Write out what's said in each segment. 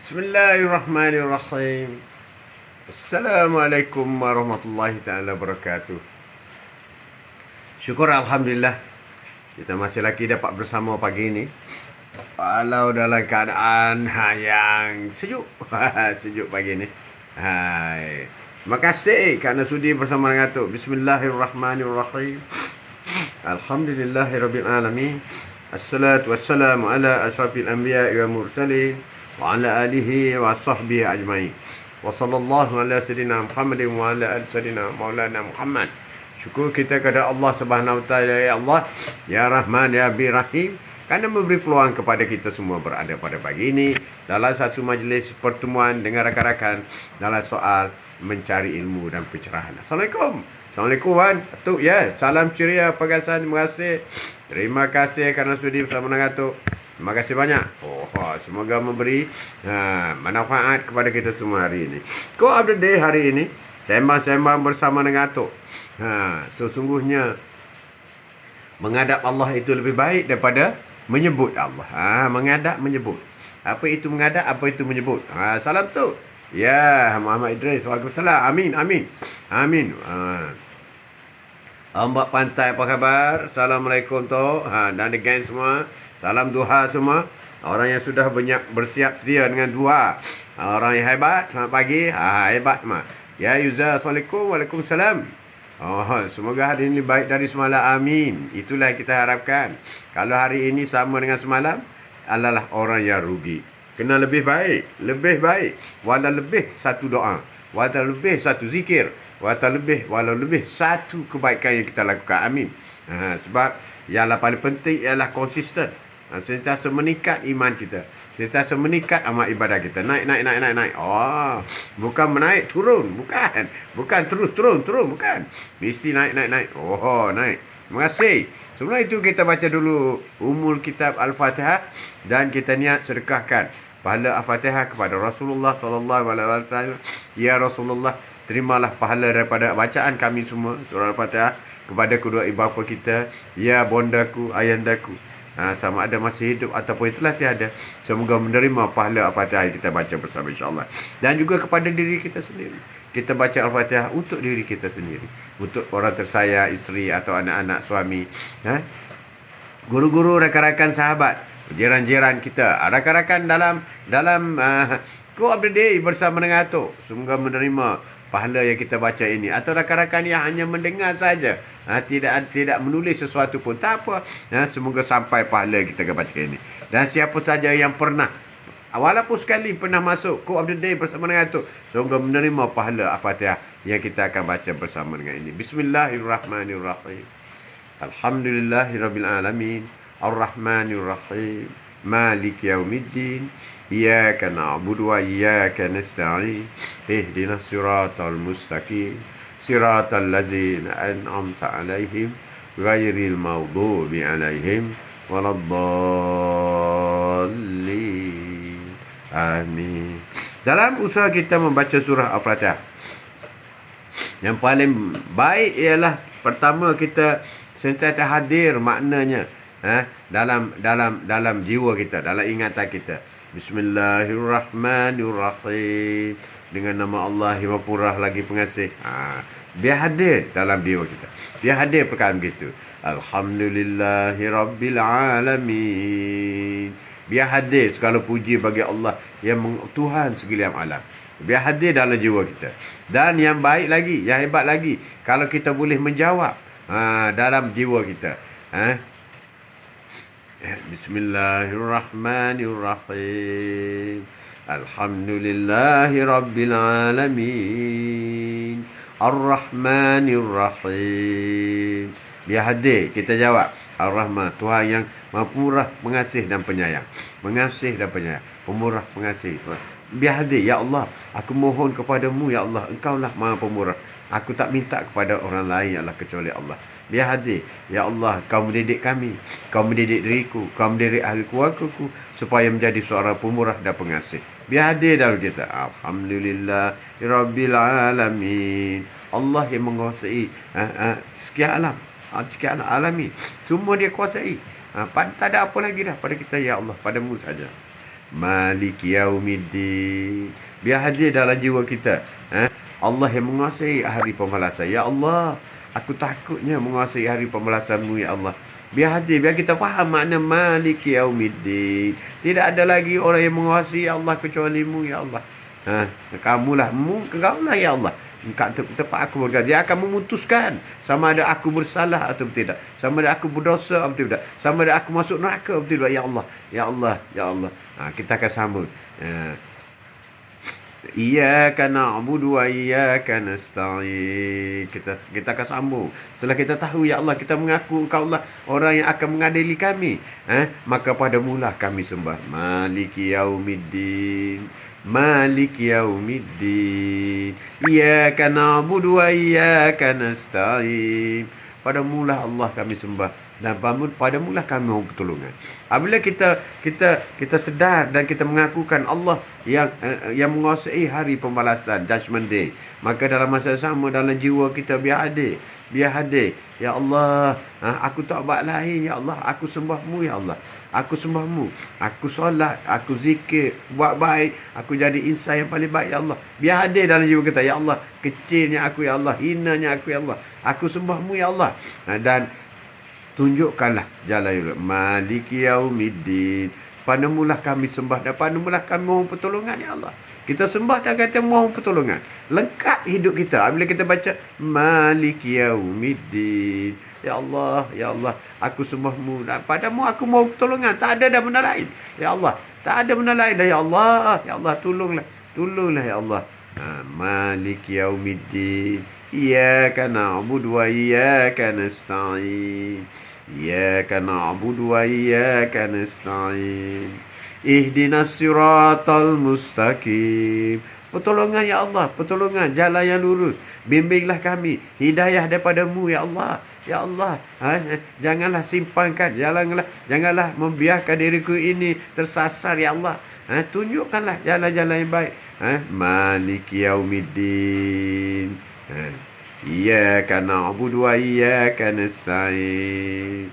Bismillahirrahmanirrahim. Assalamualaikum warahmatullahi taala wabarakatuh. Syukur Alhamdulillah kita masih lagi dapat bersama pagi ini. Walau dalam keadaan yang sejuk. Sejuk pagi ini. Hai. Terima kasih kerana sudi bersama dengan Atuk. Bismillahirrahmanirrahim. Alhamdulillahirabbil alamin. Assalatu wassalamu ala asyrafil anbiya'i wal mursalin wa ala alihi wa sahbihi ajma'in. Wa sallallahu ala sayyidina Muhammadin wa ala ali sayyidina Maulana Muhammad. Syukur kita kepada Allah Subhanahu wa taala, ya Allah, ya Rahman, ya Rahim, kerana memberi peluang kepada kita semua berada pada pagi ini dalam satu majlis pertemuan dengan rakan-rakan dalam soal mencari ilmu dan pencerahan. Assalamualaikum. Assalamualaikum Wan. Atuk ya. Salam ceria, pagasan. Terima kasih. Terima kasih kerana sudi bersama dengan Atuk. Terima kasih banyak. Semoga memberi manfaat kepada kita semua hari ini. Quote of the day hari ini, sembang-sembang bersama dengan Atuk. Sesungguhnya menghadap Allah itu lebih baik daripada menyebut Allah. Menghadap, menyebut. Apa itu menghadap, apa itu menyebut. Salam tu. Ya, Muhammad Idris. Waalaikumsalam. Amin, amin. Amin. Mbak Pantai, apa khabar? Assalamualaikum tu. Dan the gang semua. Salam duha semua. Orang yang sudah banyak bersiap sedia dengan duha. Orang yang hebat, selamat pagi. Hebat semua. Ya, Yuza. Assalamualaikum. Waalaikumsalam. Semoga hari ini baik dari semalam. Amin. Itulah yang kita harapkan. Kalau hari ini sama dengan semalam, adalah orang yang rugi. Kena lebih baik. Lebih baik. Walau lebih satu doa. Walau lebih satu zikir. Walau lebih satu kebaikan yang kita lakukan. Amin. Sebab yang paling penting ialah konsisten. Sentiasa meningkat iman kita. Sentiasa meningkat amal ibadah kita. Naik. Bukan menaik, turun. Bukan terus, turun. Bukan. Mesti naik. Naik. Terima kasih. Sebelum itu kita baca dulu umul kitab Al-Fatihah. Dan kita niat sedekahkan pahala Al-Fatihah kepada Rasulullah SAW. Ya Rasulullah, terimalah pahala daripada bacaan kami semua surah Al-Fatihah kepada kedua ibu bapa kita, ya bondaku, ayahandaku, sama ada masih hidup ataupun itulah tiada. Semoga menerima pahala Al-Fatihah yang kita baca bersama insya-Allah. Dan juga kepada diri kita sendiri. Kita baca Al-Fatihah untuk diri kita sendiri, untuk orang tersayang, isteri atau anak-anak, suami, guru-guru, rakan-rakan, sahabat, jiran-jiran kita, rakan-rakan dalam quote of the day bersama dengan Atuk. Semoga menerima pahala yang kita baca ini. Atau rakan-rakan yang hanya mendengar saja, tidak menulis sesuatu pun, tak apa. Semoga sampai pahala yang kita baca ini. Dan siapa saja yang pernah, walaupun sekali pernah masuk quote of the day bersama dengan Atuk, semoga menerima pahala Al-Fatihah yang kita akan baca bersama dengan ini. Bismillahirrahmanirrahim. Alhamdulillahirabbil alamin. Ar-Rahmanir-Rahim. Malik yaumiddin. Iyyaka na'budu wa iyyaka nasta'in. Ihdinas siratal mustaqim. Siratal ladzina an'amta 'alaihim ghairil maghdubi 'alaihim waladdallin. Amin. Dalam usaha kita membaca surah Al-Fatihah, yang paling baik ialah pertama kita sentiasa hadir maknanya dalam jiwa kita, dalam ingatan kita. Bismillahirrahmanirrahim. Dengan nama Allah yang Maha lagi Pengasih. Biar hadir dalam jiwa kita. Biar hadir perkara begitu. Alhamdulillahirabbil alamin. Biar hadir segala puji bagi Allah yang Tuhan segalian alam. Biar hadir dalam jiwa kita. Dan yang baik lagi, yang hebat lagi, kalau kita boleh menjawab dalam jiwa kita. Bismillahirrahmanirrahim. Alhamdulillahirabbil alamin. Ar-Rahmanir-Rahim. Biar hadir kita jawab. Ar-Rahman, Tuhan yang Maha Pemurah, Pengasih dan Penyayang. Mengasih dan penyayang. Pemurah, pengasih. Biar hadir, ya Allah, aku mohon kepadamu, ya Allah, Engkaulah Maha Pemurah. Aku tak minta kepada orang lain, ya Allah, kecuali Allah. Biar hadir, ya Allah, Kau mendidik kami, Kau mendidik diriku, Kau mendidik ahli keluargaku, supaya menjadi seorang pemurah dan pengasih. Biar hadir dalam kita. Alhamdulillahirabbil alamin. Allah yang menguasai sekian alam, sekian alamin. Semua Dia kuasai. Tak ada apa lagi dah pada kita, ya Allah, padamu saja. Maliki yaumiddin. Biar hadir dalam jiwa kita. Allah yang menguasai hari pembalasan. Ya Allah, aku takutnya menguasai hari pembalasan-Mu, ya Allah. Biar hadir, biar kita faham makna Maliki yaumiddin. Tidak ada lagi orang yang menguasai Allah kecuali-Mu, ya Allah. Kamulah, Engkaulah, ya Allah. Engkau tepat aku berkata. Dia akan memutuskan sama ada aku bersalah atau tidak. Sama ada aku berdosa atau tidak. Sama ada aku masuk neraka atau tidak. Ya Allah, ya Allah, ya Allah. Kita akan sambut. Iyyaka na'budu wa iyyaka nasta'in. Kita akan sambung. Setelah kita tahu, ya Allah, kita mengaku Engkau-lah orang yang akan mengadili kami. Maka padamulah kami sembah. Maliki yaumiddin. Maliki yaumiddin. Iyyaka na'budu wa iyyaka nasta'in. Padamulah Allah kami sembah dan padamulah kami mohon pertolongan. Apabila kita sedar dan kita mengakukan Allah yang menguasai hari pembalasan, Judgment Day, maka dalam masa sama dalam jiwa kita biar hadir. Ya Allah, aku tak buat lain, ya Allah, aku sembah-Mu, ya Allah. Aku sembah-Mu, aku solat, aku zikir, buat baik, aku jadi insan yang paling baik, ya Allah. Biar hadir dalam jiwa kita, ya Allah. Kecilnya aku, ya Allah, hinanya aku, ya Allah. Aku sembah-Mu, ya Allah. Dan tunjukkanlah jalan Maliki yaumiddin. Padamulah kami sembah dan padamulah kami mohon pertolongan, ya Allah. Kita sembah dan kata mohon pertolongan. Lengkap hidup kita. Bila kita baca Maliki yaumiddin. Ya Allah, ya Allah, aku sembah-Mu dan padamu aku mohon pertolongan. Tak ada dah benda lain. Ya Allah, tak ada benda lain dah, ya Allah. Ya Allah, tolonglah ya Allah. Maliki yaumiddin. Iyyaka na'budu wa iyyaka nasta'in. Iyyaka na'budu wa iyyaka nasta'in. Ihdinas siratal mustaqim. Pertolongan, ya Allah, pertolongan, jalan yang lurus. Bimbinglah kami, hidayah daripada-Mu, ya Allah. Ya Allah, janganlah simpankan, janganlah membiarkan diriku ini tersasar, ya Allah. Tunjukkanlah jalan-jalan yang baik. Maliki yaumiddin. Iyyaka na'budu wa iyyaka nasta'in.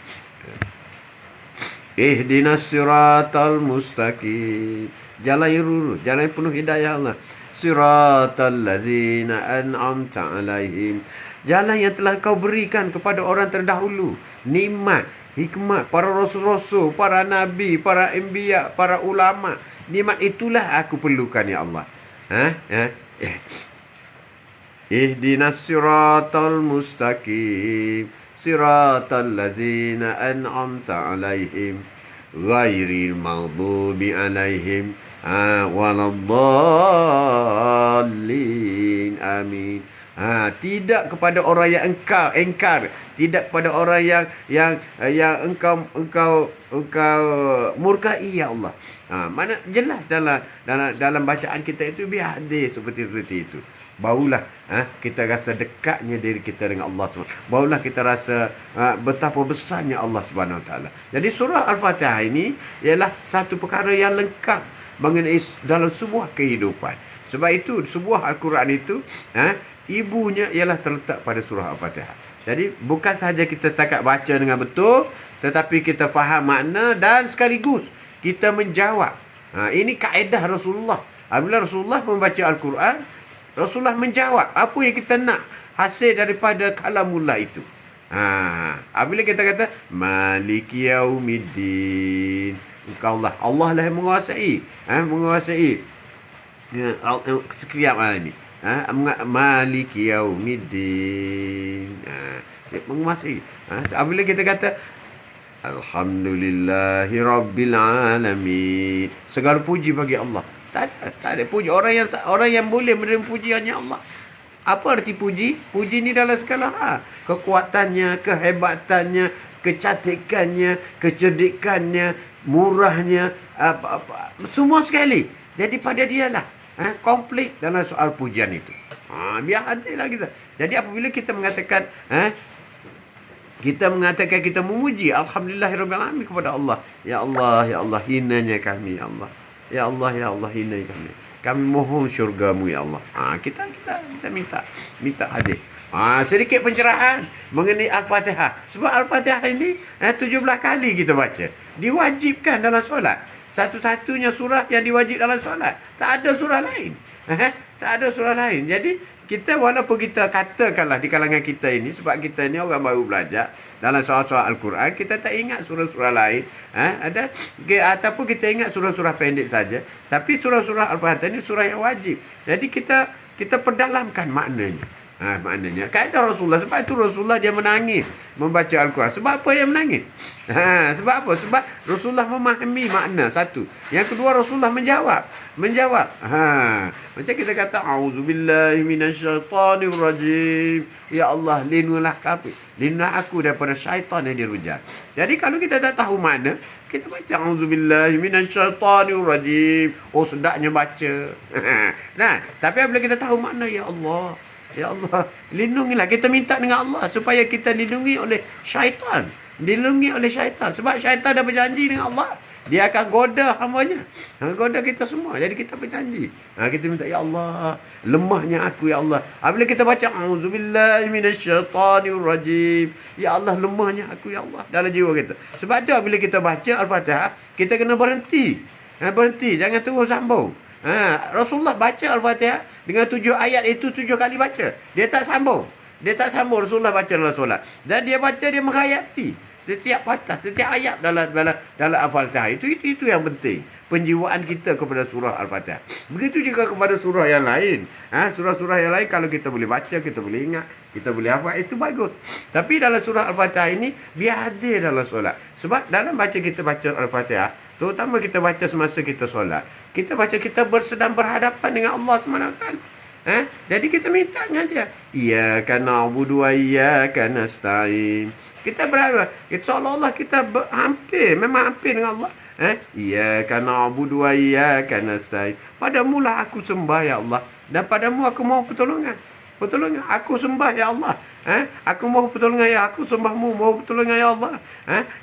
Ihdinas siratal mustaqim. Jalan yang lurus, jalan yang penuh hidayah, Allah. Siratal ladzina an'amta alaihim. Jalan yang telah Kau berikan kepada orang terdahulu. Nikmat, hikmat, para rasul-rasul, para nabi, para anbiya, para ulama. Nikmat itulah aku perlukan, ya Allah. Ihdinas siratal mustaqim. Siratal ladzina an'amta alaihim. Ghairil maghdubi alaihim waladdallin. Amin. Tidak kepada orang yang engkar, tidak kepada orang yang engkau murkai, ya Allah. Mana jelas dalam bacaan kita itu biar hadir seperti itu. Barulah kita rasa dekatnya diri kita dengan Allah SWT. Barulah kita rasa betapa besarnya Allah Subhanahu Wa Taala. Jadi surah Al-Fatihah ini ialah satu perkara yang lengkap mengenai dalam sebuah kehidupan. Sebab itu sebuah Al-Quran itu ibunya ialah terletak pada surah Al-Fatihah. Jadi bukan sahaja kita setakat baca dengan betul, tetapi kita faham makna dan sekaligus kita menjawab. Ini kaedah Rasulullah. Apabila Rasulullah membaca Al-Quran, Rasulullah menjawab apa yang kita nak hasil daripada kalamullah itu. Apabila kita kata Maliki yaumiddin, Engkaulah, Allah lah yang menguasai. Menguasai sekalian malam ini. Maliki yaumiddin. Menguasai. Apabila kita kata Alhamdulillahi Rabbil Alamin, segala puji bagi Allah. Tak ada puji. Orang yang boleh menerima puji hanya Allah. Apa arti puji? Puji ni dalam segala hal. Kekuatannya, kehebatannya, kecantikannya, kecerdikannya, murahnya, semua sekali. Jadi pada dialah. Komplit dalam soal pujian itu. Biar hatilah kita. Jadi apabila kita mengatakan kita memuji Alhamdulillahirrahmanirrahim kepada Allah. Ya Allah, ya Allah, hinanya kami, ya Allah. Ya Allah, ya Allah, hinanya kami. Kami mohon syurga-Mu, ya Allah. Kita minta hadir. Sedikit pencerahan mengenai Al-Fatihah. Sebab Al-Fatihah ini 17 kali kita baca. Diwajibkan dalam solat. Satu-satunya surah yang diwajib dalam solat. Tak ada surah lain. Tak ada surah lain. Jadi, kita walaupun kita katakanlah di kalangan kita ini, sebab kita ni orang baru belajar dalam surah-surah Al-Quran, kita tak ingat surah-surah lain. Ataupun kita ingat surah-surah pendek saja. Tapi surah-surah Al-Fatihah ini surah yang wajib. Jadi kita perdalamkan maknanya. Maknanya kata Rasulullah, sebab itu Rasulullah dia menangis membaca Al-Quran. Sebab apa dia menangis? Sebab apa? Sebab Rasulullah memahami makna satu. Yang kedua, Rasulullah menjawab. Macam kita kata auzubillahi minasyaitanirrajim. Ya Allah, lindungilah kami. Lindungilah aku daripada syaitan yang dirujak. Jadi kalau kita tak tahu makna, kita baca auzubillahi minasyaitanirrajim. Oh, sedapnya baca. Tapi apabila kita tahu makna, ya Allah, ya Allah, lindungilah. Kita minta dengan Allah supaya kita dilindungi oleh syaitan. Dilindungi oleh syaitan. Sebab syaitan dah berjanji dengan Allah, dia akan goda hambanya. Goda kita semua. Jadi kita berjanji. Kita minta, ya Allah, lemahnya aku, ya Allah. Apabila kita baca auzubillahi minasyaitanirrajim, ya Allah, lemahnya aku, ya Allah, dalam jiwa kita. Sebab tu apabila kita baca Al-Fatihah, kita kena berhenti. Berhenti, jangan terus sambung. Rasulullah baca Al-Fatihah dengan 7 ayat itu 7 kali baca. Dia tak sambung. Rasulullah baca dalam solat. Dan dia baca, dia menghayati setiap patah, setiap ayat dalam Al-Fatihah. Itu yang penting. Penjiwaan kita kepada surah Al-Fatihah. Begitu juga kepada surah yang lain. Surah-surah yang lain kalau kita boleh baca, kita boleh ingat, kita boleh hafal, itu bagus. Tapi dalam surah Al-Fatihah ini biar hadir dalam solat. Sebab dalam kita baca Al-Fatihah, terutama kita baca semasa kita solat, kita baca, kita sedang berhadapan dengan Allah SWT. Jadi kita minta dengan dia. Iyyaka na'budu wa iyyaka nasta'in. Kita berharap, seolah-olah kita memang hampir dengan Allah. Iyyaka na'budu wa iyyaka nasta'in. Padamu lah aku sembah, ya Allah, dan padamu aku mohon pertolongan. Aku sembah, ya Allah. Aku mohon pertolongan, ya aku sembahmu, mohon pertolongan, ya Allah.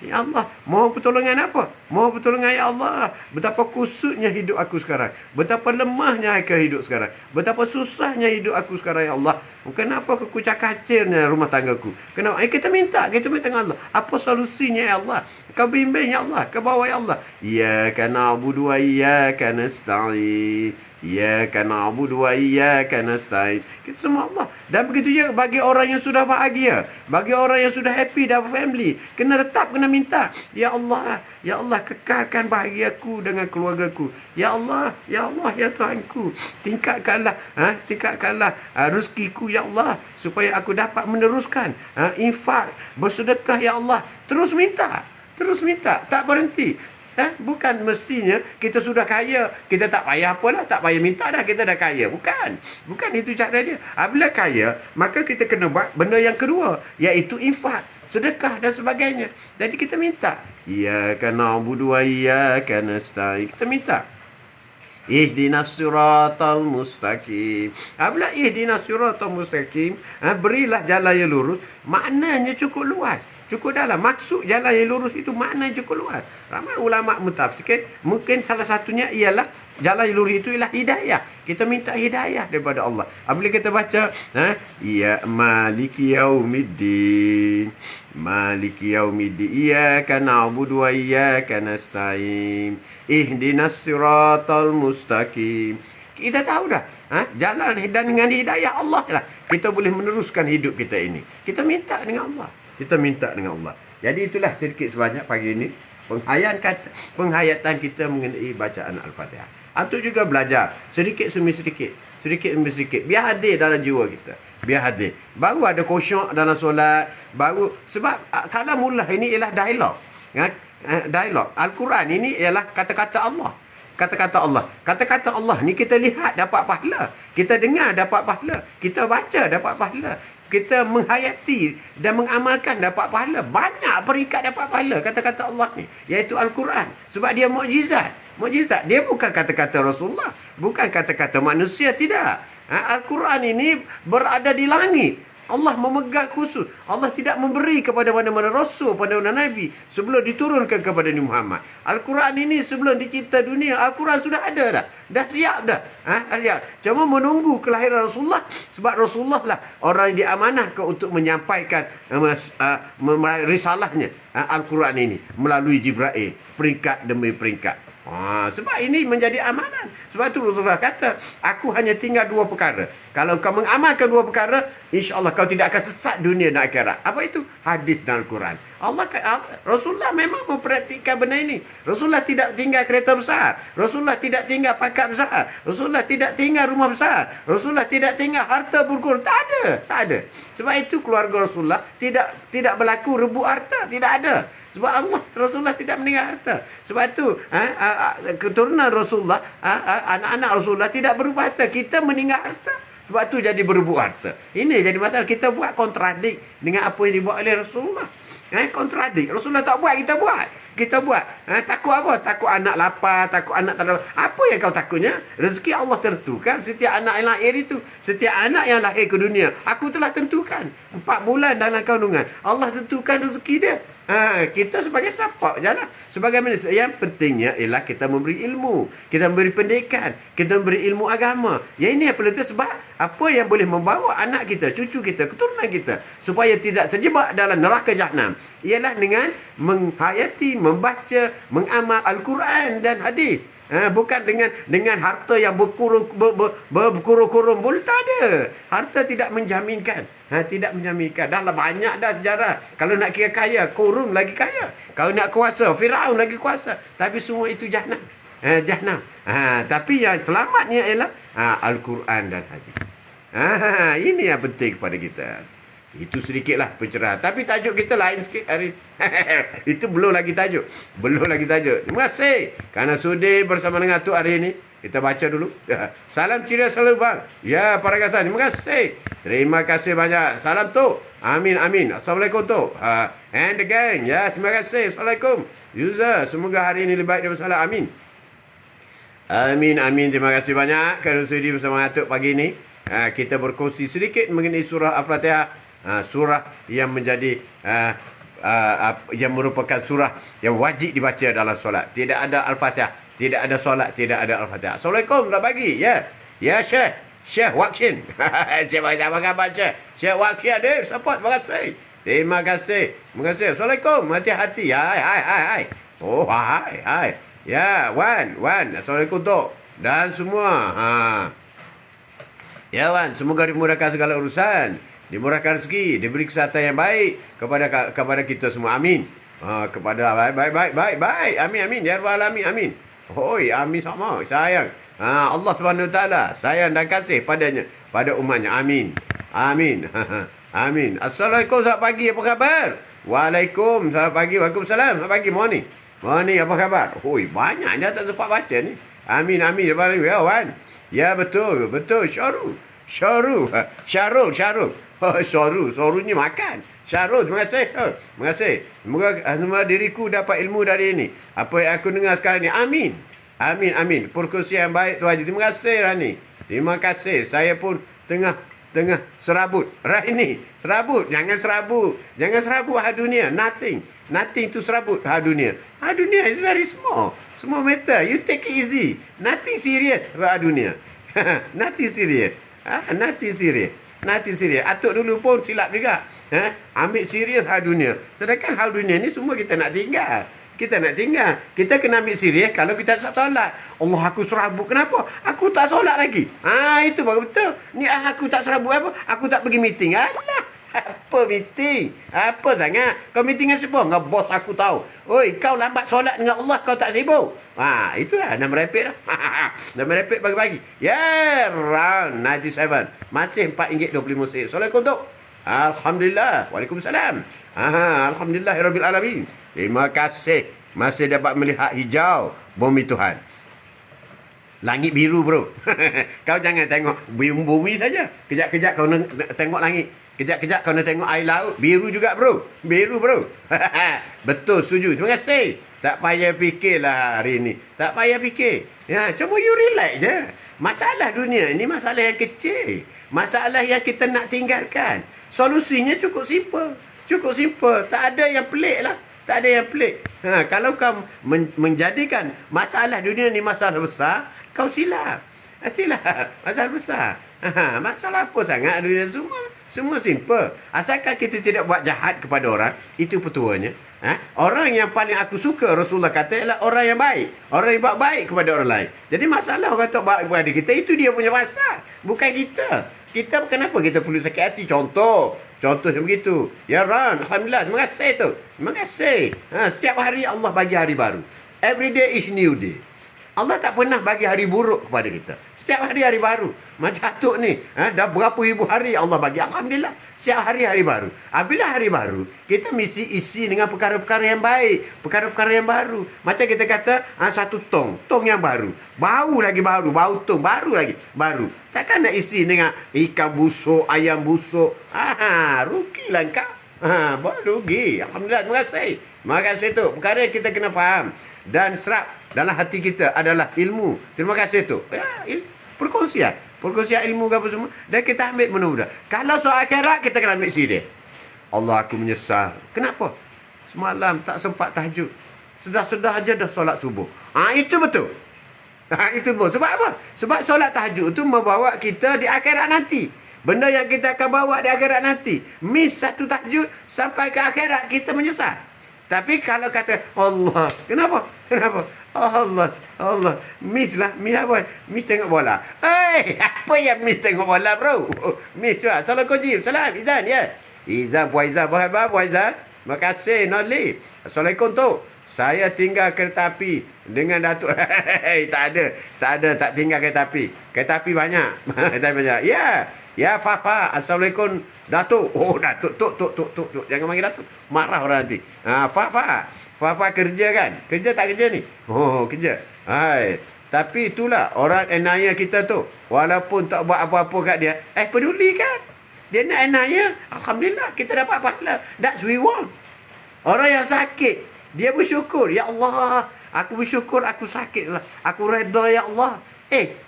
Ya Allah, mohon pertolongan apa? Mohon pertolongan, ya Allah. Betapa kusutnya hidup aku sekarang. Betapa lemahnya aku hidup sekarang. Betapa susahnya hidup aku sekarang, ya Allah. Kenapa kekucak-kacirnya rumah tanggaku? Kenapa? Kita minta dengan Allah. Apa solusinya, ya Allah? Kau bimbing, ya Allah. Kau bawa, ya Allah. Iyyaka na'budu wa iyyaka nasta'in. Iyyaka na'budu wa iyyaka nasta'in. Kita semua Allah. Dan begitu juga bagi orang yang sudah bahagia, bagi orang yang sudah happy dalam family, tetap kena minta, ya Allah, ya Allah, kekalkan bahagiaku dengan keluargaku. Ya Allah, ya Allah, ya Tuhanku, tingkatkanlah rezekiku, ya Allah, supaya aku dapat meneruskan infak, bersedekah, ya Allah. Terus minta, tak berhenti. Bukan mestinya kita sudah kaya, kita tak payah apalah, tak payah minta dah, kita dah kaya. Bukan itu cara dia. Apabila kaya, maka kita kena buat benda yang kedua, iaitu infak, sedekah dan sebagainya. Jadi kita minta, iyyaka na'budu wa iyyaka nasta'in. Kita minta, ihdinas siratal mustaqim. Apabila ihdinas siratal mustaqim, berilah jalan yang lurus, maknanya cukup luas, cukup dalam. Maksud jalan yang lurus itu makna cukup luas. Ramai ulama mentafsirkan, mungkin salah satunya ialah jalan yang lurus itu ialah hidayah. Kita minta hidayah daripada Allah. Apabila kita baca, ya maliki yaumiddin, maliki yaumiddin, iyyaka na'budu wa iyyaka nasta'in, ihdinas siratal mustaqim. Kita tahu dah, jalan dan dengan hidayah Allah lah kita boleh meneruskan hidup kita ini. Kita minta dengan Allah. Jadi itulah sedikit sebanyak pagi ini penghayatan kita mengenai bacaan Al-Fatihah. Atau juga belajar sedikit demi sedikit. Biar hadir dalam jiwa kita. Biar hadir. Baru ada khusyuk dalam solat. Sebab kalamullah ini ialah dialog. Dialog. Al-Quran ini ialah kata-kata Allah. Kata-kata Allah ni kita lihat dapat pahala. Kita dengar dapat pahala. Kita baca dapat pahala. Kita menghayati dan mengamalkan dapat pahala. Banyak peringkat dapat pahala kata-kata Allah ni, iaitu Al-Quran. Sebab dia mukjizat. Dia bukan kata-kata Rasulullah, bukan kata-kata manusia, tidak. Al-Quran ini berada di langit. Allah memegang khusus. Allah tidak memberi kepada mana-mana Rasul, pada mana Nabi sebelum diturunkan kepada Nabi Muhammad. Al-Quran ini sebelum dicipta dunia, Al-Quran sudah ada dah. Dah siap dah. Cuma menunggu kelahiran Rasulullah. Sebab Rasulullah lah orang yang diamanahkan untuk menyampaikan risalahnya, Al-Quran ini melalui Jibril, peringkat demi peringkat. Sebab ini menjadi amalan. Sebab tu Rasulullah kata, aku hanya tinggal 2 perkara. Kalau kau mengamalkan 2 perkara, insya-Allah kau tidak akan sesat dunia dan akhirat. Apa itu? Hadis dan Al-Quran. Rasulullah memang mempraktikkan benda ini. Rasulullah tidak tinggal kereta besar. Rasulullah tidak tinggal pangkat besar. Rasulullah tidak tinggal rumah besar. Rasulullah tidak tinggal harta berkurang. Tak ada. Tak ada. Sebab itu keluarga Rasulullah tidak berlaku rebut harta. Tidak ada. Sebab Rasulullah tidak meninggal harta. Sebab itu keturunan Rasulullah, anak-anak Rasulullah tidak berebut harta. Kita meninggal harta. Sebab tu jadi berebut harta. Ini jadi masalah. Kita buat kontradik dengan apa yang dibuat oleh Rasulullah. Kontradik. Rasulullah tak buat, kita buat. Kita buat. Takut apa? Takut anak lapar, takut anak tak ada. Apa yang kau takutnya? Rezeki Allah tentukan. Setiap anak yang lahir itu, setiap anak yang lahir ke dunia, aku telah tentukan. 4 bulan dalam kandungan. Allah tentukan rezeki dia. Kita sebagai support je lah. Sebagai manusia, yang pentingnya ialah kita memberi ilmu. Kita memberi pendidikan. Kita memberi ilmu agama. Yang ini yang penting sebab apa yang boleh membawa anak kita, cucu kita, keturunan kita supaya tidak terjebak dalam neraka Jahannam ialah dengan menghayati, membaca, mengamal Al-Quran dan hadis. Bukan dengan harta yang berkurung-kurung. Tak ada. Harta tidak menjaminkan. Tidak menjaminkan. Dah lah banyak dah sejarah. Kalau nak kira kaya, Korun lagi kaya. Kalau nak kuasa, Firaun lagi kuasa. Tapi semua itu Jahannam. Jahannam. Tapi yang selamatnya ialah Al-Quran dan hadis. Ini yang penting kepada kita. Itu sedikitlah pencerahan. Tapi tajuk kita lain sikit hari. Itu belum lagi tajuk. Terima kasih kerana sudi bersama dengan Atuk hari ini. Kita baca dulu. Salam ceria selalu bang. Ya, para kasan. Terima kasih. Terima kasih banyak. Salam Tok. Amin. Assalamualaikum Tok. And the gang. Ya, terima kasih. Assalamualaikum. User, semoga hari ini lebih baik daripada salah. Amin. Terima kasih banyak kerana sudi bersama Atuk pagi ini. Kita berkongsi sedikit mengenai surah Al-Fatihah. Surah yang menjadi yang merupakan surah yang wajib dibaca dalam solat. Tidak ada Al-Fatihah, tidak ada solat, tidak ada Al-Fatihah. Assalamualaikum, selamat pagi. Ya Syekh Wakshin. Syekh Wakshin, apa khabar Syekh? Syekh Wakshin ada support. Terima kasih. Assalamualaikum, hati-hati. Hai. Oh, hai. Ya, Wan. Assalamualaikum Tok. Dan semua. Ya Wan, semoga dimudahkan segala urusan. Dimurahkan rezeki, diberi kesihatan yang baik kepada kita semua. Amin. Kepada baik. Amin. Ya Rabbal alamin. Amin. Hoi, amin sama. Sayang. Allah Subhanahu Wa Taala sayang dan kasih padanya, pada umatnya. Amin. Assalamualaikum, selamat pagi. Apa khabar? Waalaikum, selamat pagi. Waalaikumsalam. Selamat pagi. Morning, apa khabar? Hoi, banyaknya tak sempat baca ni. Amin. Ya Wan. Ya betul. Syarul. Syarul ni makan. Syarul, terima kasih. Semoga diriku dapat ilmu dari ini. Apa yang aku dengar sekarang ni. Amin. Perkongsian yang baik tu Haji. Terima kasih Rani. Terima kasih. Saya pun tengah serabut. Rani, serabut. Jangan serabut dunia. Nothing to serabut dunia. Dunia is very small. Small matter. You take it easy. Nothing serious dunia. Nothing serious. Atuk dulu pun silap juga. Ambil serius hal dunia. Sedangkan hal dunia ni semua kita nak tinggal. Kita kena ambil serius kalau kita tak solat. Allah, aku serabut. Kenapa? Aku tak solat lagi. Itu baru betul. Ni aku tak serabut apa? Aku tak pergi meeting. Alah. Apa meeting? Apa sangat? Kau meeting dengan siapa? Dengan bos aku tahu. Oi, kau lambat solat dengan Allah, kau tak sibuk. Itulah nama repit lah. Nama repit pagi-pagi. Round 97. Masih RM4.25. Assalamualaikum Tok. Alhamdulillah. Waalaikumsalam. Alhamdulillahirabbil alamin. Terima kasih. Masih dapat melihat hijau bumi Tuhan. Langit biru bro. Kau jangan tengok bumi saja. Kejap-kejap kau tengok langit. Kejap-kejap kau nak tengok air laut. Biru juga bro. Betul, setuju. Terima kasih. Tak payah fikirlah hari ni. Tak payah fikir. Cuma you relax je. Masalah dunia ni masalah yang kecil. Masalah yang kita nak tinggalkan. Solusinya cukup simple. Tak ada yang pelik lah. Kalau kau menjadikan masalah dunia ni masalah besar, kau silap. Masalah besar. Masalah apa sangat dunia semua? Semua simple. Asalkan kita tidak buat jahat kepada orang, itu petuanya. Orang yang paling aku suka, Rasulullah kata, ialah orang yang baik. Orang yang buat baik kepada orang lain. Jadi masalah orang tak baik kepada kita, itu dia punya masalah. Bukan kita. Kita kenapa kita perlu sakit hati? Contohnya begitu. Ya Ran, Alhamdulillah. Terima kasih tu. Terima kasih. Setiap hari Allah bagi hari baru. Every day is new day. Allah tak pernah bagi hari buruk kepada kita. Setiap hari hari baru. Macam Atuk ni. Dah berapa ribu hari Allah bagi. Alhamdulillah. Setiap hari hari baru. Bila hari baru, kita mesti isi dengan perkara-perkara yang baik. Perkara-perkara yang baru. Macam kita kata, satu tong. Tong yang baru. Bau lagi baru. Bau tong. Baru lagi. Baru. Takkan nak isi dengan ikan busuk, ayam busuk. Rugilah kau. Rugi. Alhamdulillah. Terima kasih. Terima kasih tu. Perkara yang kita kena faham. Dan serap dalam hati kita adalah ilmu. Terima kasih tu. Perkongsian. Perkongsian ilmu ke apa semua. Dan kita ambil mudah-mudah. Kalau soal akhirat, kita kena ambil serius. Allah, aku menyesal. Kenapa? Semalam tak sempat tahajud. Sudah aja dah solat subuh. Itu betul. Itu betul. Sebab apa? Sebab solat tahajud tu membawa kita di akhirat nanti. Benda yang kita akan bawa di akhirat nanti. Miss satu tahajud sampai ke akhirat, kita menyesal. Tapi kalau kata Allah, kenapa? Allah. Miss lah. Miss apa? Miss tengok bola. Apa yang Miss tengok bola, bro? Miss juga. Assalamualaikum. Salam. Izan, ya. Izan, Puan Izan. Puan Izan. Terima kasih, Noli. Assalamualaikum, tu. Saya tinggal kereta api dengan Datuk. Tak tinggal kereta api. Kereta api banyak. Ya, Fafa. Assalamualaikum, Datuk. Datuk. Tuk. Jangan panggil Datuk. Marah orang nanti. Fafa kerja kan? Kerja tak kerja ni? Kerja. Tapi itulah orang enaya kita tu. Walaupun tak buat apa-apa kat dia. Peduli kan? Dia nak enaya. Alhamdulillah, kita dapat pahala. That's we want. Orang yang sakit, dia bersyukur. Ya Allah, aku bersyukur aku sakit lah. Aku reda, ya Allah.